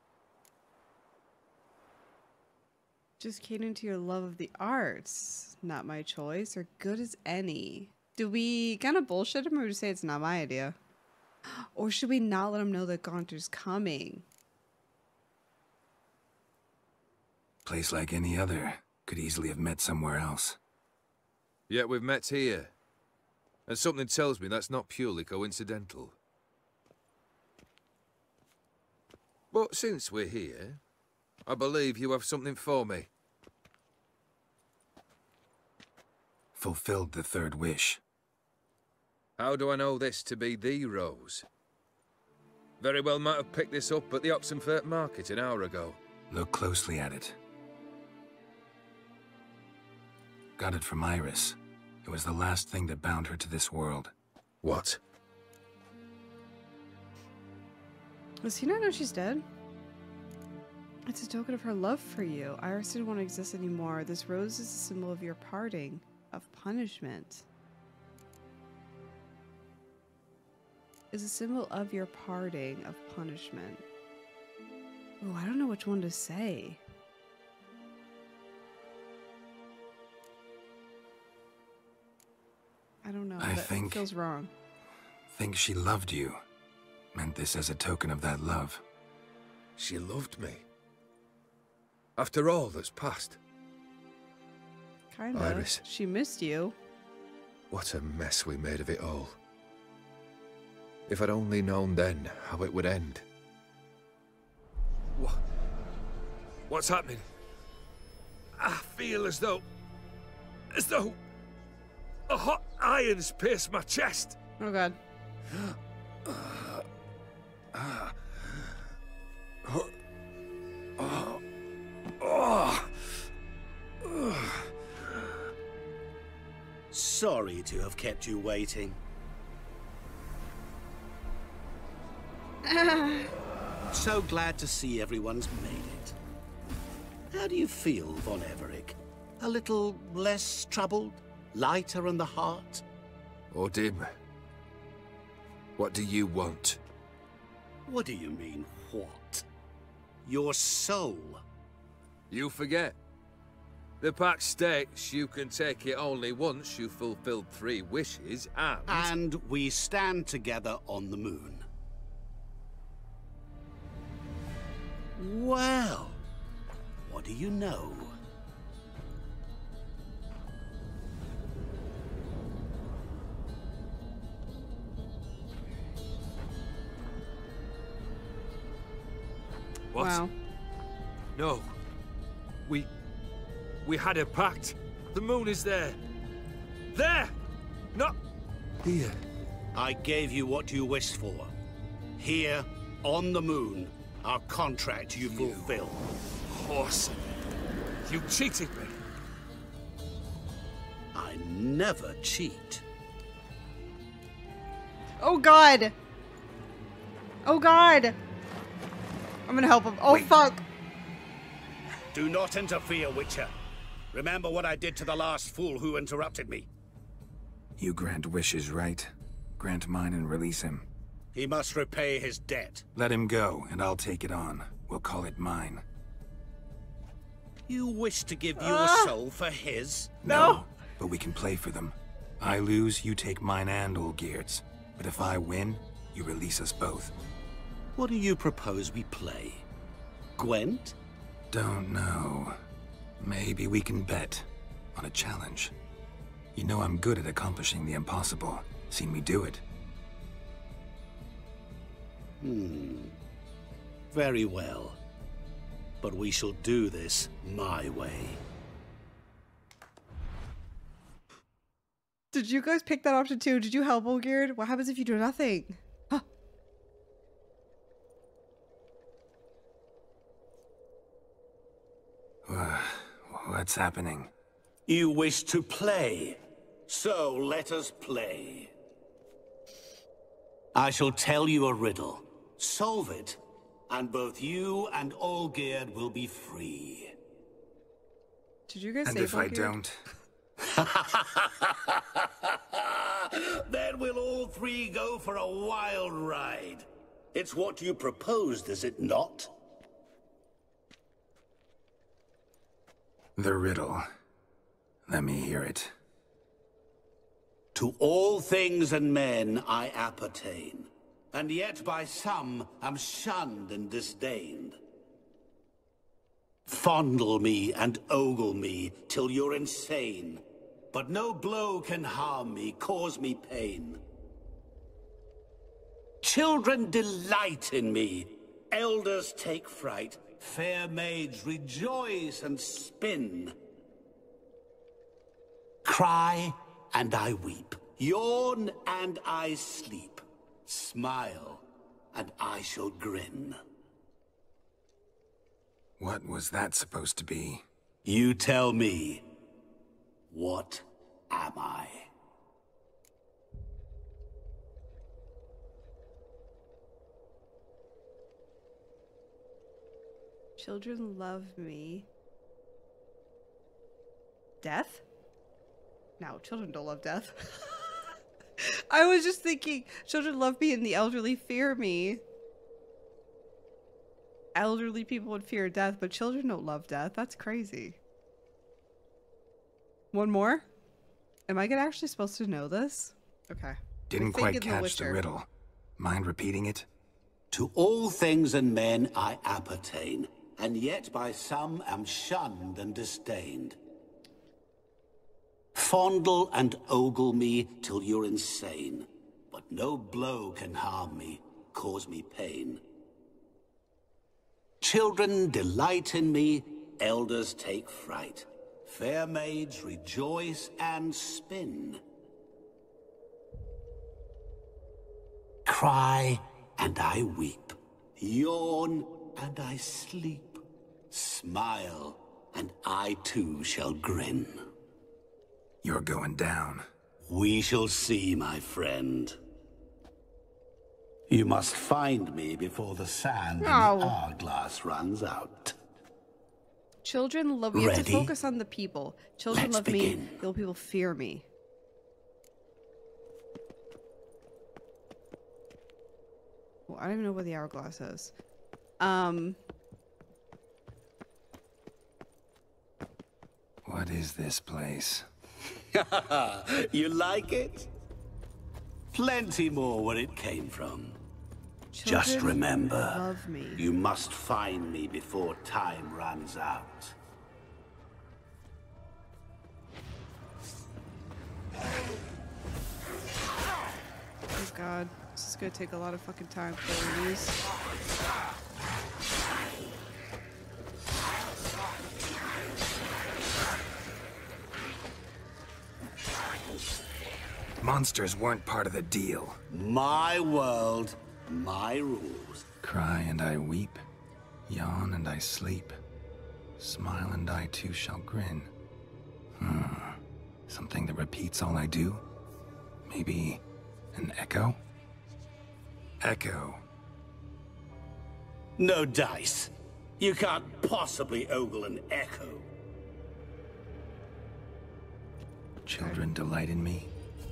Just catering to your love of the arts. Not my choice, or good as any. Do we kind of bullshit him, or just say it's not my idea? Or should we not let him know that Gaunter's coming? Place like any other. Could easily have met somewhere else. Yet we've met here. And something tells me that's not purely coincidental. But since we're here, I believe you have something for me. Fulfilled the third wish. How do I know this to be the rose? Very well might have picked this up at the Oxenfurt market an hour ago. Look closely at it. Got it from Iris. It was the last thing that bound her to this world. What? Does he not know she's dead? It's a token of her love for you. Iris didn't want to exist anymore. This rose is a symbol of your parting, of punishment. Is a symbol of your parting, of punishment. Oh, I don't know which one to say. I don't know. That feels wrong. Think she loved you. Meant this as a token of that love. She loved me. After all that's passed. Kinda. Iris. She missed you. What a mess we made of it all. If I'd only known then how it would end. What's happening? I feel as though a hot iron's pierced my chest. Oh god. Sorry to have kept you waiting. So glad to see everyone's made it. How do you feel, Von Everett? A little less troubled? Lighter in the heart? Or dim? What do you want? What do you mean, what? Your soul. You forget. The pact states you can take it only once you've fulfilled 3 wishes, and... And we stand together on the moon. Well, what do you know? What? Wow. No. We had a pact. The moon is there. There! Not here. I gave you what you wished for. Here, on the moon, our contract you fulfill. Horse. You cheated me. I never cheat. Oh god! Oh god! I'm gonna help him. Oh fuck! Do not interfere, Witcher. Remember what I did to the last fool who interrupted me. You grant wishes, right? Grant mine and release him. He must repay his debt. Let him go, and I'll take it on. We'll call it mine. You wish to give your soul for his? No, but we can play for them. I lose, you take mine and Olgierd's. But if I win, you release us both. What do you propose we play? Gwent? Don't know. Maybe we can bet on a challenge. You know I'm good at accomplishing the impossible. Seen me do it. Very well. But we shall do this my way. Did you guys pick that option too? Did you help Olgierd? What happens if you do nothing? Huh. What's happening? You wish to play, so let us play. I shall tell you a riddle. Solve it, and both you and Olgierd will be free. Did you guys And save if I Olgierd? don't? Then we'll all 3 go for a wild ride. It's what you proposed, is it not? The riddle. Let me hear it. To all things and men I appertain, and yet by some am shunned and disdained. Fondle me and ogle me till you're insane, but no blow can harm me, cause me pain. Children delight in me, elders take fright, fair maids rejoice and spin. Cry and I weep, yawn and I sleep, smile and I shall grin. What was that supposed to be? You tell me, what am I? Children love me. Death? No, children don't love death. I was just thinking, children love me and the elderly fear me. Elderly people would fear death, but children don't love death. That's crazy. One more? Am I actually supposed to know this? Okay. Didn't quite catch the riddle. Mind repeating it? To all things and men I appertain, and yet by some am shunned and disdained. Fondle and ogle me till you're insane, but no blow can harm me, cause me pain. Children delight in me, elders take fright. Fair maids rejoice and spin. Cry and I weep. Yawn and I sleep. Smile and I too shall grin. You're going down. We shall see, my friend. You must find me before the sand in the hourglass runs out. Children love me. You have to focus on the people. Children love me. The old people fear me. Well, I don't even know where the hourglass is. What is this place? You like it? Plenty more where it came from. Children Just remember, love me. you must find me before time runs out. Oh god, this is gonna take a lot of fucking time for these. Monsters weren't part of the deal. My world, my rules. Cry and I weep, yawn and I sleep, smile and I too shall grin. Something that repeats all I do? Maybe an echo? Echo. No dice. You can't possibly ogle an echo. Children delight in me,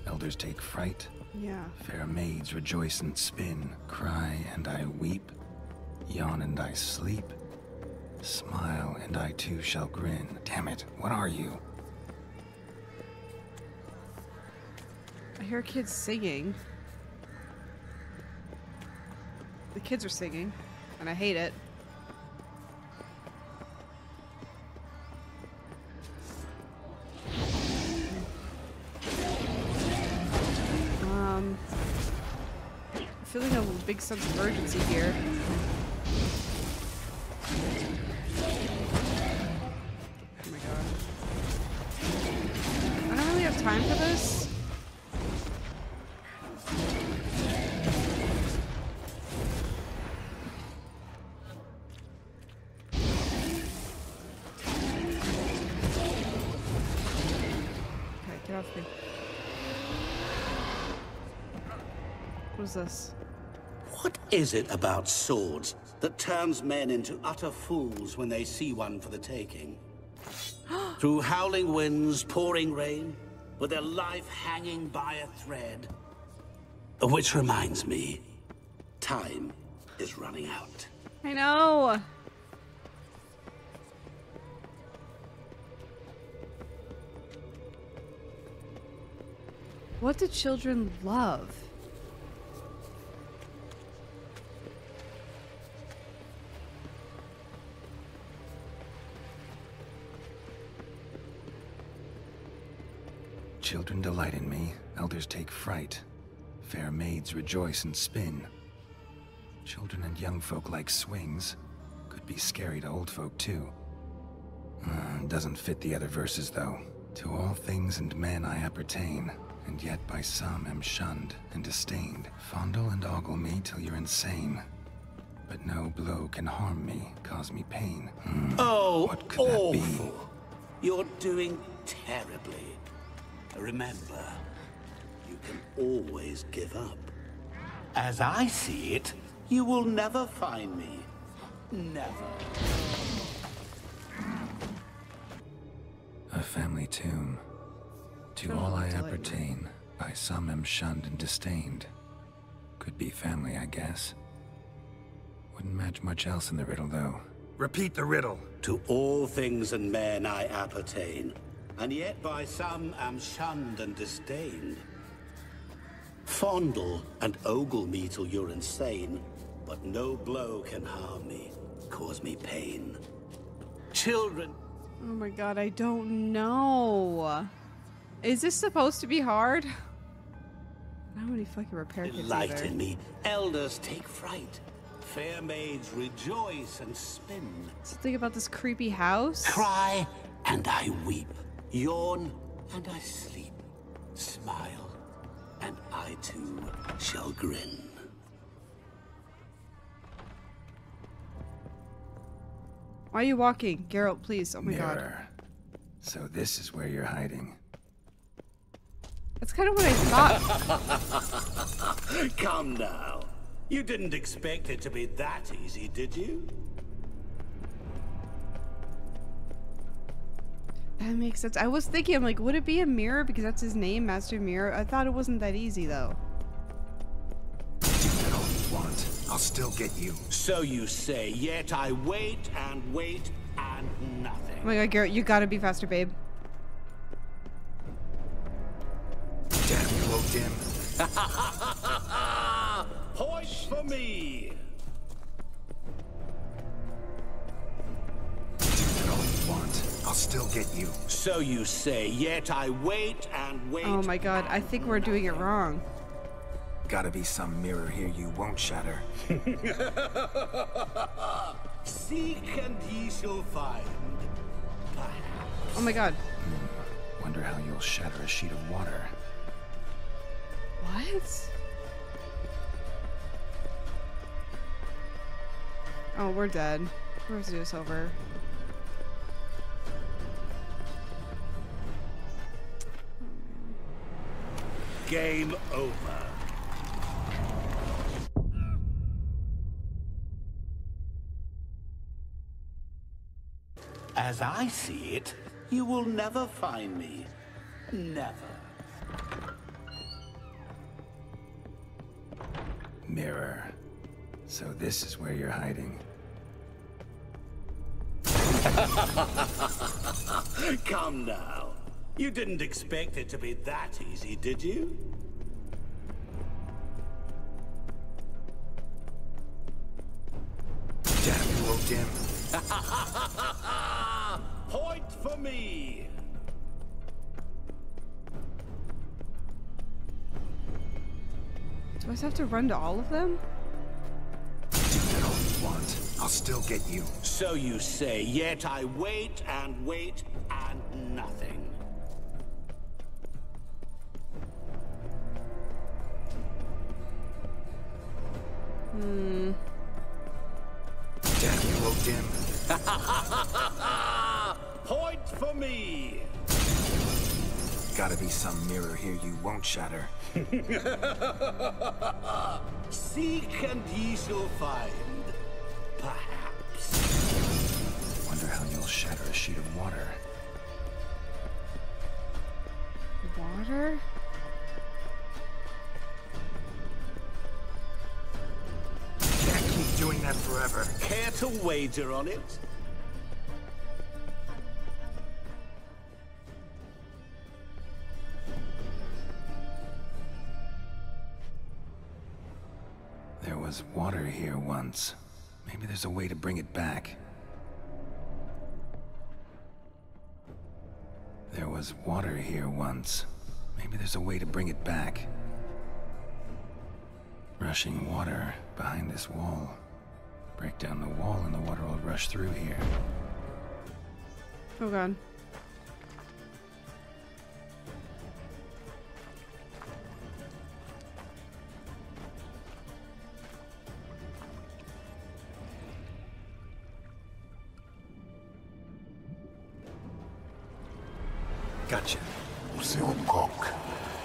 elders take fright. Yeah. Fair maids rejoice and spin, cry and I weep, yawn and I sleep, smile and I too shall grin. Damn it, what are you? I hear kids singing. The kids are singing, and I hate it. I'm feeling a big sense of urgency here. Oh my god. I don't really have time for this. Get off me. What is this? What is it about swords that turns men into utter fools when they see one for the taking? Through howling winds, pouring rain, with their life hanging by a thread. Which reminds me, time is running out. I know. What do children love? Children delight in me, elders take fright. Fair maids rejoice and spin. Children and young folk like swings. Could be scary to old folk too. Doesn't fit the other verses though. To all things and men I appertain, and yet by some am shunned and disdained. Fondle and ogle me till you're insane. But no blow can harm me, cause me pain. Oh, what could that be? awful. You're doing terribly. Remember, you can always give up. As I see it, you will never find me. Never. A family tomb. To all I appertain, by some am shunned and disdained. Could be family, I guess. Wouldn't match much else in the riddle, though. Repeat the riddle. To all things and men I appertain, and yet by some am shunned and disdained. Fondle and ogle me till you're insane, but no blow can harm me, cause me pain. Children... Oh my god, I don't know. Is this supposed to be hard? I don't have any fucking repair kits Delight either. in me, elders take fright. Fair maids rejoice and spin. So think about this creepy house. Cry, and I weep. Yawn, and I sleep. Smile, and I too shall grin. Why are you walking? Geralt, please. Oh my god. Mirror. So this is where you're hiding. That's kind of what I thought. Come now. You didn't expect it to be that easy, did you? That makes sense. I was thinking, I'm like, would it be a mirror? Because that's his name, Master Mirror. I thought it wasn't that easy, though. Do that all you want. I'll still get you. So you say, yet I wait and wait and nothing. Oh my god, Geralt, you gotta be faster, babe. Damn you, Olgierd. Point for me! Do that all you want. I'll still get you. So you say, yet I wait and wait. Oh my god, I think we're doing it wrong. Gotta be some mirror here you won't shatter. Seek and ye shall find. Perhaps. Oh my god. Wonder how you'll shatter a sheet of water. What? Oh, we're dead. Where's Zeus over? Game over. As I see it, you will never find me. Never. Mirror. So this is where you're hiding. Come now. You didn't expect it to be that easy, did you? Damn you, Olgierd. Point for me! Do I have to run to all of them? Do that all you want. I'll still get you. So you say, yet I wait and wait and nothing. Damn you, Olgierd. Point for me! Gotta be some mirror here you won't shatter. Seek and ye shall find. Perhaps. Wonder how you'll shatter a sheet of water. Water? Can't keep doing that forever. Care to wager on it? There was water here once. Maybe there's a way to bring it back. There was water here once. Maybe there's a way to bring it back. Rushing water behind this wall. Break down the wall and the water will rush through here. Oh god. Gotcha. C'est un coq.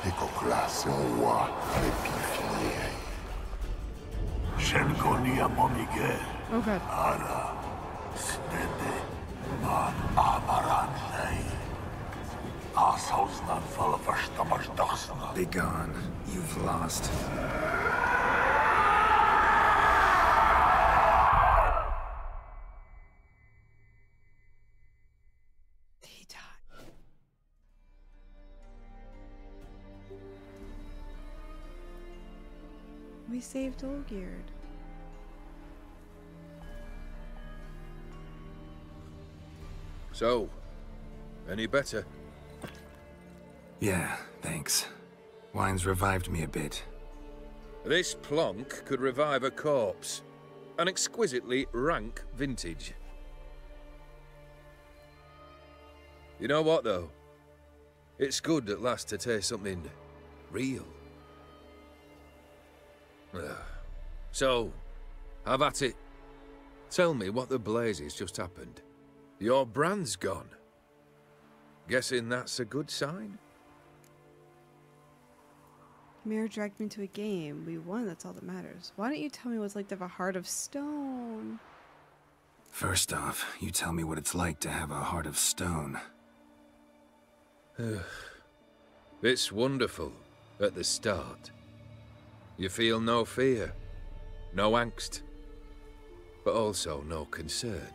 Et coq-là, c'est un roi. Et puis fini. Shenkoni amomige. Oh god. Ara. Stede. Man amaranei. Ashausnan falafashtamashdarsna. Be gone. You've lost. He died. We saved Olgierd. So, any better? Yeah, thanks. Wine's revived me a bit. This plonk could revive a corpse. An exquisitely rank vintage. You know what, though? It's good at last to taste something real. So, have at it. Tell me what the blazes just happened. Your brand's gone. Guessing that's a good sign? Mirror dragged me to a game. We won, that's all that matters. Why don't you tell me what it's like to have a heart of stone? First off, you tell me what it's like to have a heart of stone. It's wonderful at the start. You feel no fear, no angst, but also no concern,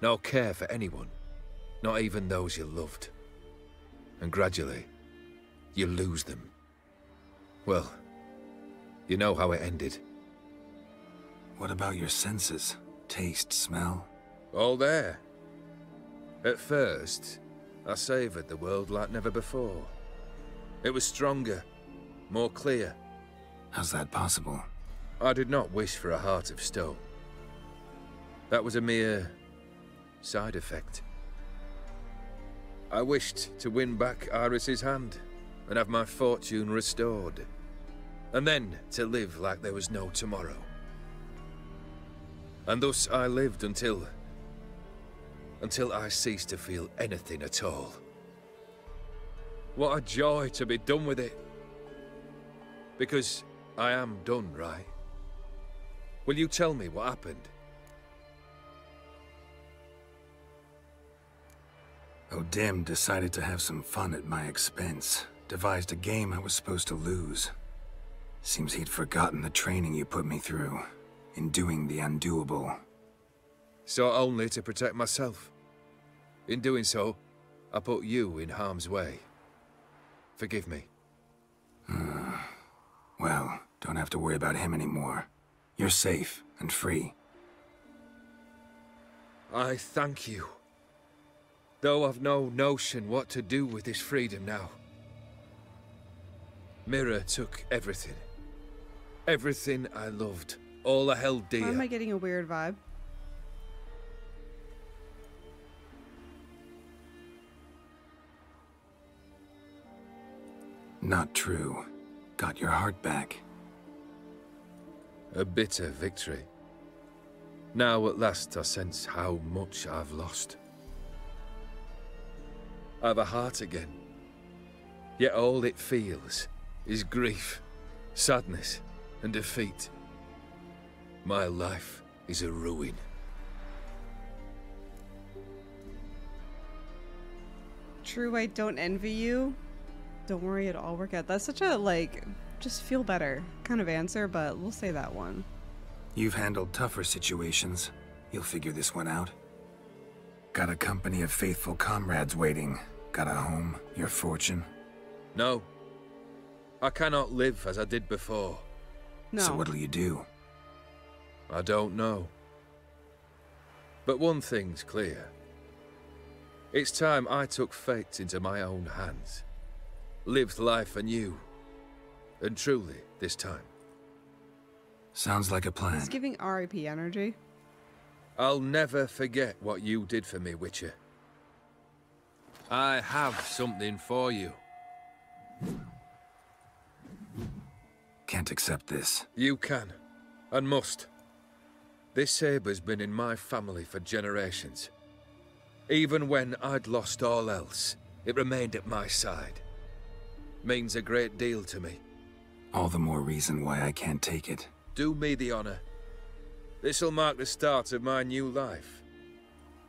no care for anyone, not even those you loved. And gradually, you lose them. Well, you know how it ended. What about your senses? Taste, smell? All there. At first, I savoured the world like never before. It was stronger, more clear. How's that possible? I did not wish for a heart of stone. That was a mere side effect. I wished to win back Iris's hand and have my fortune restored, and then to live like there was no tomorrow. And thus I lived until I ceased to feel anything at all. What a joy to be done with it. Because I am done, right? Will you tell me what happened? O'Dim decided to have some fun at my expense. Devised a game I was supposed to lose. Seems he'd forgotten the training you put me through, in doing the undoable. So only to protect myself. In doing so, I put you in harm's way. Forgive me. Well, don't have to worry about him anymore. You're safe and free. I thank you. Though I've no notion what to do with this freedom now. Mirror took everything. Everything I loved. All I held dear. Why am I getting a weird vibe? Not true. Got your heart back. A bitter victory. Now at last I sense how much I've lost. I've a heart again. Yet all it feels is grief, sadness, and defeat. My life is a ruin. True, I don't envy you. Don't worry, it'll all work out. That's such a, like, just feel better kind of answer, but we'll say that one. You've handled tougher situations. You'll figure this one out. Got a company of faithful comrades waiting. Got a home, your fortune. No. I cannot live as I did before. No. So what'll you do? I don't know. But one thing's clear. It's time I took fate into my own hands. Lived life anew. And truly, this time. Sounds like a plan. It's giving RIP energy. I'll never forget what you did for me, Witcher. I have something for you. Can't accept this. You can, and must. This sabre's been in my family for generations. Even when I'd lost all else, it remained at my side. Means a great deal to me. All the more reason why I can't take it. Do me the honor. This'll mark the start of my new life.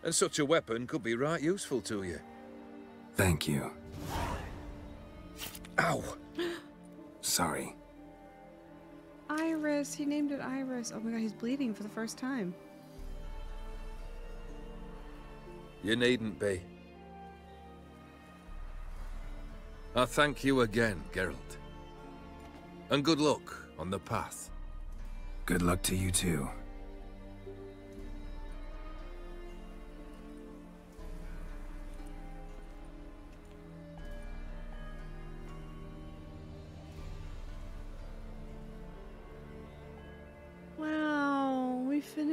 And such a weapon could be right useful to you. Thank you. Ow! Sorry. Iris, he named it Iris. Oh my god, he's bleeding for the first time. You needn't be. I thank you again, Geralt. And good luck on the path. Good luck to you too.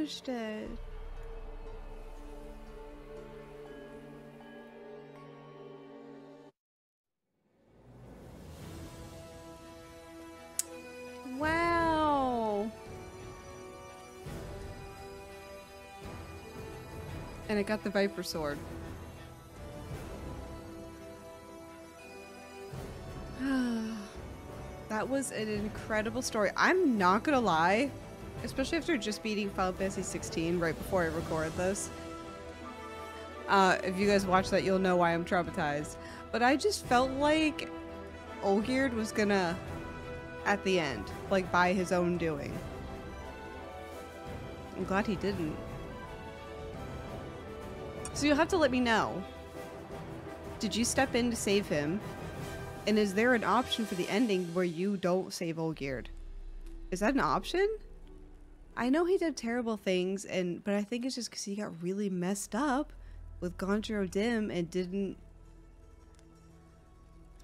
finished it. Wow. And I got the Viper Sword. That was an incredible story. I'm not gonna lie, especially after just beating Final Fantasy 16 right before I recorded this. If you guys watch that, you'll know why I'm traumatized. But I just felt like Olgierd was gonna, at the end, like by his own doing. I'm glad he didn't. So you'll have to let me know. Did you step in to save him? And is there an option for the ending where you don't save Olgierd? Is that an option? I know he did terrible things, but I think it's just because he got really messed up with Gondro Dim and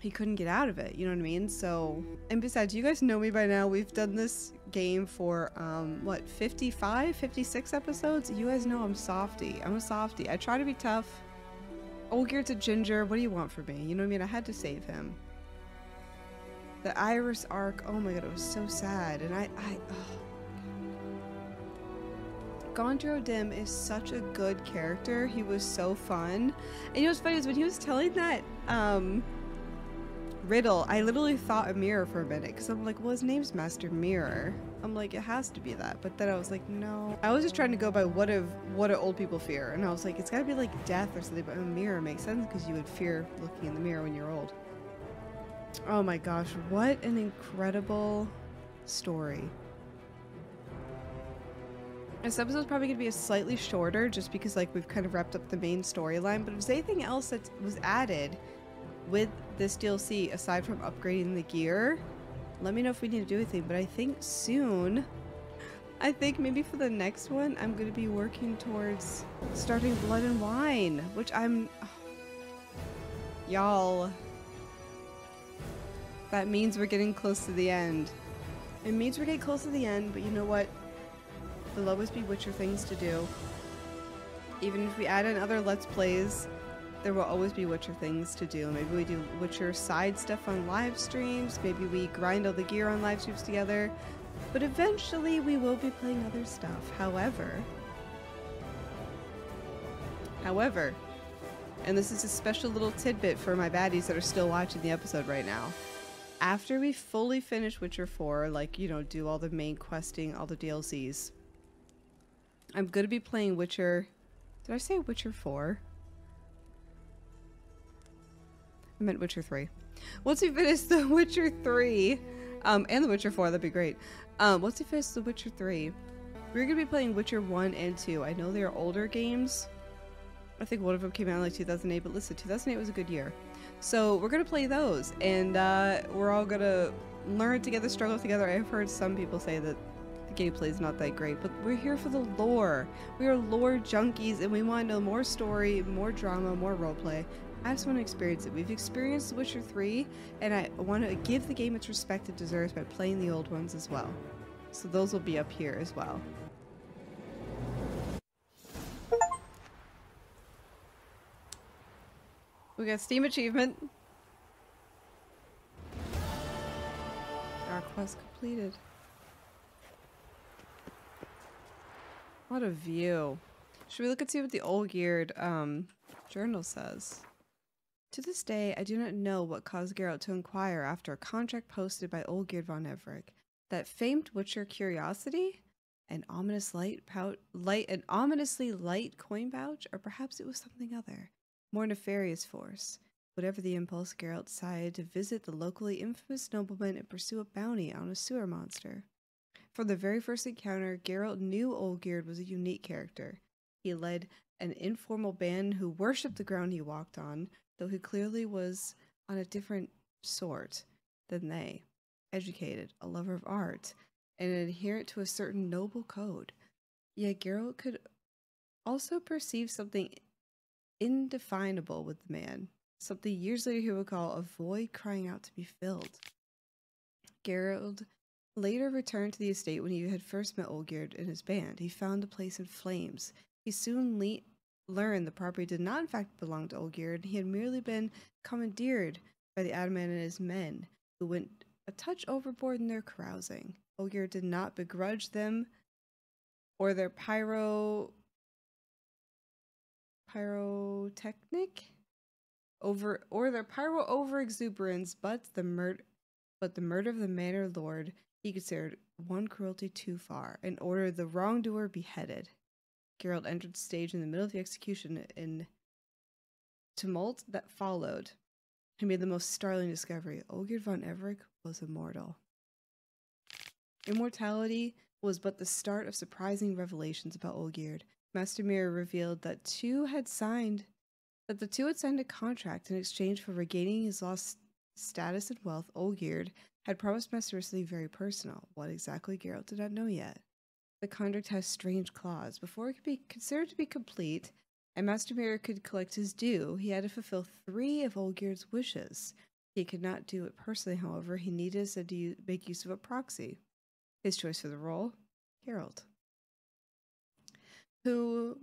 he couldn't get out of it, you know what I mean? So, and besides, you guys know me by now. We've done this game for, what, 55, 56 episodes? You guys know I'm softy. I'm a softy. I try to be tough. Olgierd's a ginger. What do you want from me? You know what I mean? I had to save him. The Iris arc, oh my god, it was so sad. And Gondro Dim is such a good character. He was so fun. And you know what's funny is when he was telling that riddle, I literally thought a mirror for a minute because I'm like, well, his name's Master Mirror. I'm like, it has to be that. But then I was like, no. I was just trying to go by what do old people fear? And I was like, it's gotta be like death or something, but a mirror makes sense because you would fear looking in the mirror when you're old. Oh my gosh, what an incredible story. This episode's probably gonna be slightly shorter just because like we've kind of wrapped up the main storyline, but if there's anything else that was added with this DLC aside from upgrading the gear, let me know if we need to do anything. But I think soon, I think maybe for the next one, I'm gonna be working towards starting Blood and Wine, which y'all, that means we're getting close to the end. It means we're getting close to the end, but you know what? There'll always be Witcher things to do. Even if we add in other Let's Plays, there will always be Witcher things to do. Maybe we do Witcher side stuff on live streams. Maybe we grind all the gear on live streams together. But eventually we will be playing other stuff. However, and this is a special little tidbit for my baddies that are still watching the episode right now. After we fully finish Witcher 4, like, you know, do all the main questing, all the DLCs, I'm going to be playing Witcher... Did I say Witcher 4? I meant Witcher 3. Once we finish the Witcher 3, and the Witcher 4, that'd be great. Once we finish the Witcher 3, we're going to be playing Witcher 1 and 2. I know they are older games. I think one of them came out in like 2008, but listen, 2008 was a good year. So we're going to play those, and we're all going to learn together, struggle together. I've heard some people say that the gameplay is not that great, but we're here for the lore. We are lore junkies, and we want to know more story, more drama, more roleplay. I just want to experience it. We've experienced Witcher 3, and I want to give the game its respect it deserves by playing the old ones as well. So those will be up here as well. We got Steam achievement. Our quest completed. What a view. Should we look and see what the Olgierd journal says? To this day, I do not know what caused Geralt to inquire after a contract posted by Olgierd von Everec. That famed Witcher curiosity? An ominously light coin pouch? Or perhaps it was something other, more nefarious force. Whatever the impulse, Geralt decided to visit the locally infamous nobleman and pursue a bounty on a sewer monster. From the very first encounter, Geralt knew Olgierd was a unique character. He led an informal band who worshipped the ground he walked on, though he clearly was on a different sort than they. Educated, a lover of art, and an adherent to a certain noble code. Yet Geralt could also perceive something indefinable with the man, something years later he would call a void crying out to be filled. Geralt later returned to the estate when he had first met Olgierd and his band. He found the place in flames. He soon learned the property did not in fact belong to Olgierd. He had merely been commandeered by the Adamant and his men, who went a touch overboard in their carousing. Olgierd did not begrudge them or their pyrotechnic over exuberance, but the murder of the manor lord he considered one cruelty too far, and ordered the wrongdoer beheaded. Geralt entered the stage in the middle of the execution. In tumult that followed, he made the most startling discovery: Olgierd von Everec was immortal. Immortality was but the start of surprising revelations about Olgierd. Master Mirror revealed that the two had signed a contract in exchange for regaining his lost status and wealth. Olgierd had promised Master something very personal. What exactly, Geralt did not know yet. The contract has strange clause. Before it could be considered to be complete, and Master Mirror could collect his due, he had to fulfill 3 of Olgierd's wishes. He could not do it personally, however. He needed to make use of a proxy. His choice for the role? Geralt. Who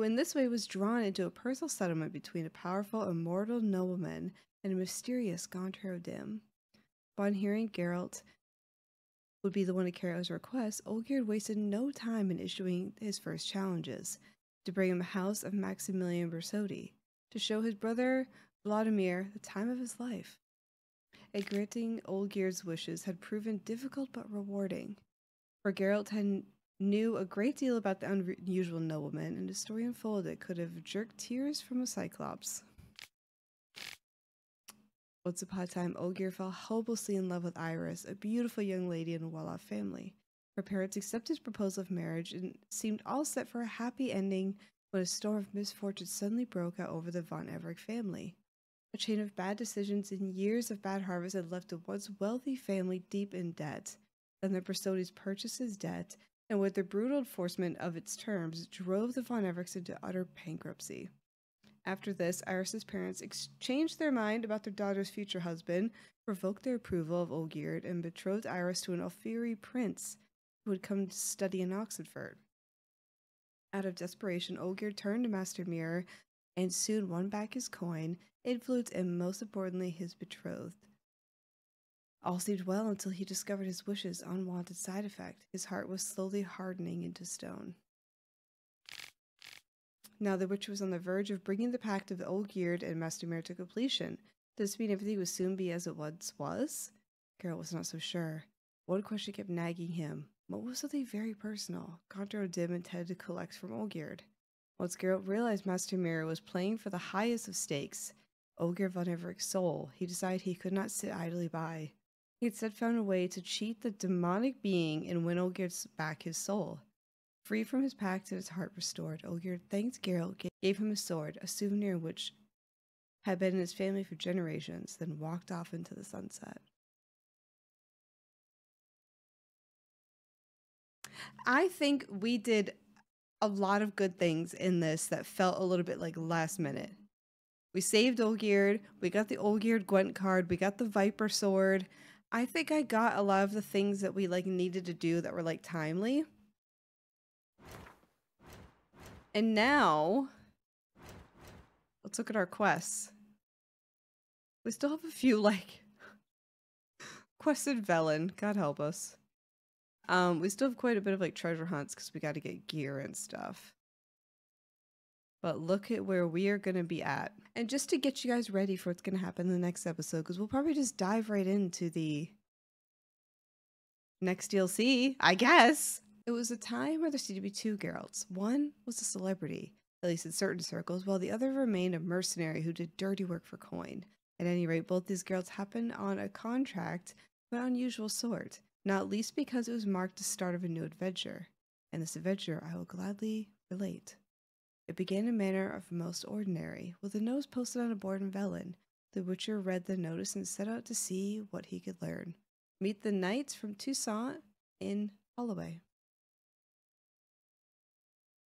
in this way was drawn into a personal settlement between a powerful, immortal nobleman and a mysterious Gaunter Dim. Upon hearing Geralt would be the one to carry out his request, Olgierd wasted no time in issuing his first challenges: to bring him a house of Maximilian Bersodi, to show his brother Vladimir the time of his life. And granting Olgierd's wishes had proven difficult but rewarding, for Geralt knew a great deal about the unusual nobleman, and the story unfolded could have jerked tears from a cyclops. Once upon a time, Olgierd fell hopelessly in love with Iris, a beautiful young lady in a well-off family. Her parents accepted his proposal of marriage and seemed all set for a happy ending when a storm of misfortune suddenly broke out over the von Everec family. A chain of bad decisions and years of bad harvest had left a once wealthy family deep in debt. Then the Bersodis purchased his debt, and with the brutal enforcement of its terms, drove the von Everecs into utter bankruptcy. After this, Iris's parents changed their mind about their daughter's future husband, revoked their approval of Olgierd, and betrothed Iris to an Alfiri prince who would come to study in Oxenfurt. Out of desperation, Olgierd turned to Master Mirror and soon won back his coin, influence, and most importantly, his betrothed. All seemed well until he discovered his wishes' unwanted side effect. His heart was slowly hardening into stone. Now the witcher was on the verge of bringing the pact of Olgierd and Master Mirror to completion. Does this mean everything would soon be as it once was? Geralt was not so sure. One question kept nagging him. What was something very personal Gaunter Dim intended to collect from Olgierd? Once Geralt realized Master Mirror was playing for the highest of stakes, Olgierd von Everec's soul, he decided he could not sit idly by. He instead found a way to cheat the demonic being and win Olgierd back his soul. Free from his pact and his heart restored, Olgierd thanked Geralt, gave him a sword, a souvenir which had been in his family for generations, then walked off into the sunset. I think we did a lot of good things in this that felt a little bit like last minute. We saved Olgierd, we got the Olgierd Gwent card, we got the Viper sword. I think I got a lot of the things that we needed to do that were timely. And now, let's look at our quests. We still have a few quests in Velen, God help us. We still have quite a bit of treasure hunts because we got to get gear and stuff. But look at where we are going to be at. And just to get you guys ready for what's going to happen in the next episode, because we'll probably just dive right into the next DLC, I guess. It was a time where there seemed to be 2 Geralts. One was a celebrity, at least in certain circles, while the other remained a mercenary who did dirty work for coin. At any rate, both these Geralts happened on a contract of an unusual sort, not least because it was marked the start of a new adventure. And this adventure I will gladly relate. It began in a manner of most ordinary, with a notice posted on a board in Velen. The Witcher read the notice and set out to see what he could learn. Meet the knights from Toussaint in Holloway.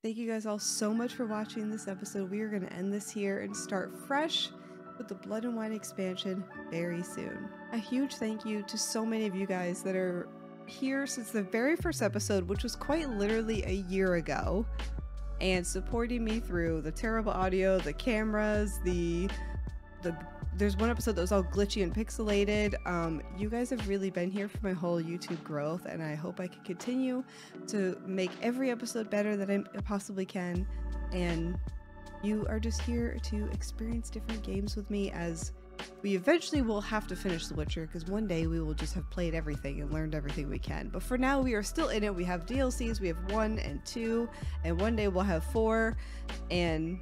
Thank you guys all so much for watching this episode. We are going to end this here and start fresh with the Blood and Wine expansion very soon. A huge thank you to so many of you guys that are here since the very first episode, which was quite literally a year ago, and supporting me through the terrible audio, the cameras, there's one episode that was all glitchy and pixelated. You guys have really been here for my whole YouTube growth, and I hope I can continue to make every episode better that I possibly can. And you are just here to experience different games with me, as we eventually will have to finish The Witcher, because one day we will just have played everything and learned everything we can. But for now, we are still in it. We have DLCs, we have 1 and 2, and one day we'll have 4, and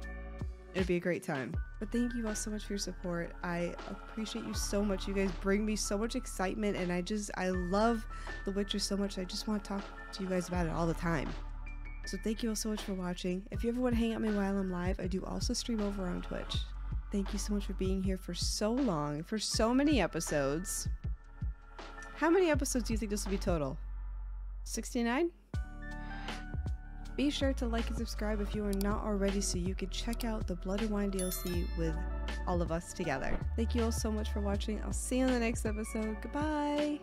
it'll be a great time. But thank you all so much for your support. I appreciate you so much. You guys bring me so much excitement, and I love The Witcher so much. I just want to talk to you guys about it all the time. So thank you all so much for watching. If you ever want to hang out with me while I'm live, I do also stream over on Twitch. Thank you so much for being here for so long, for so many episodes. How many episodes do you think this will be total? 69? Be sure to like and subscribe if you are not already, so you can check out the Blood and Wine DLC with all of us together. Thank you all so much for watching. I'll see you in the next episode. Goodbye!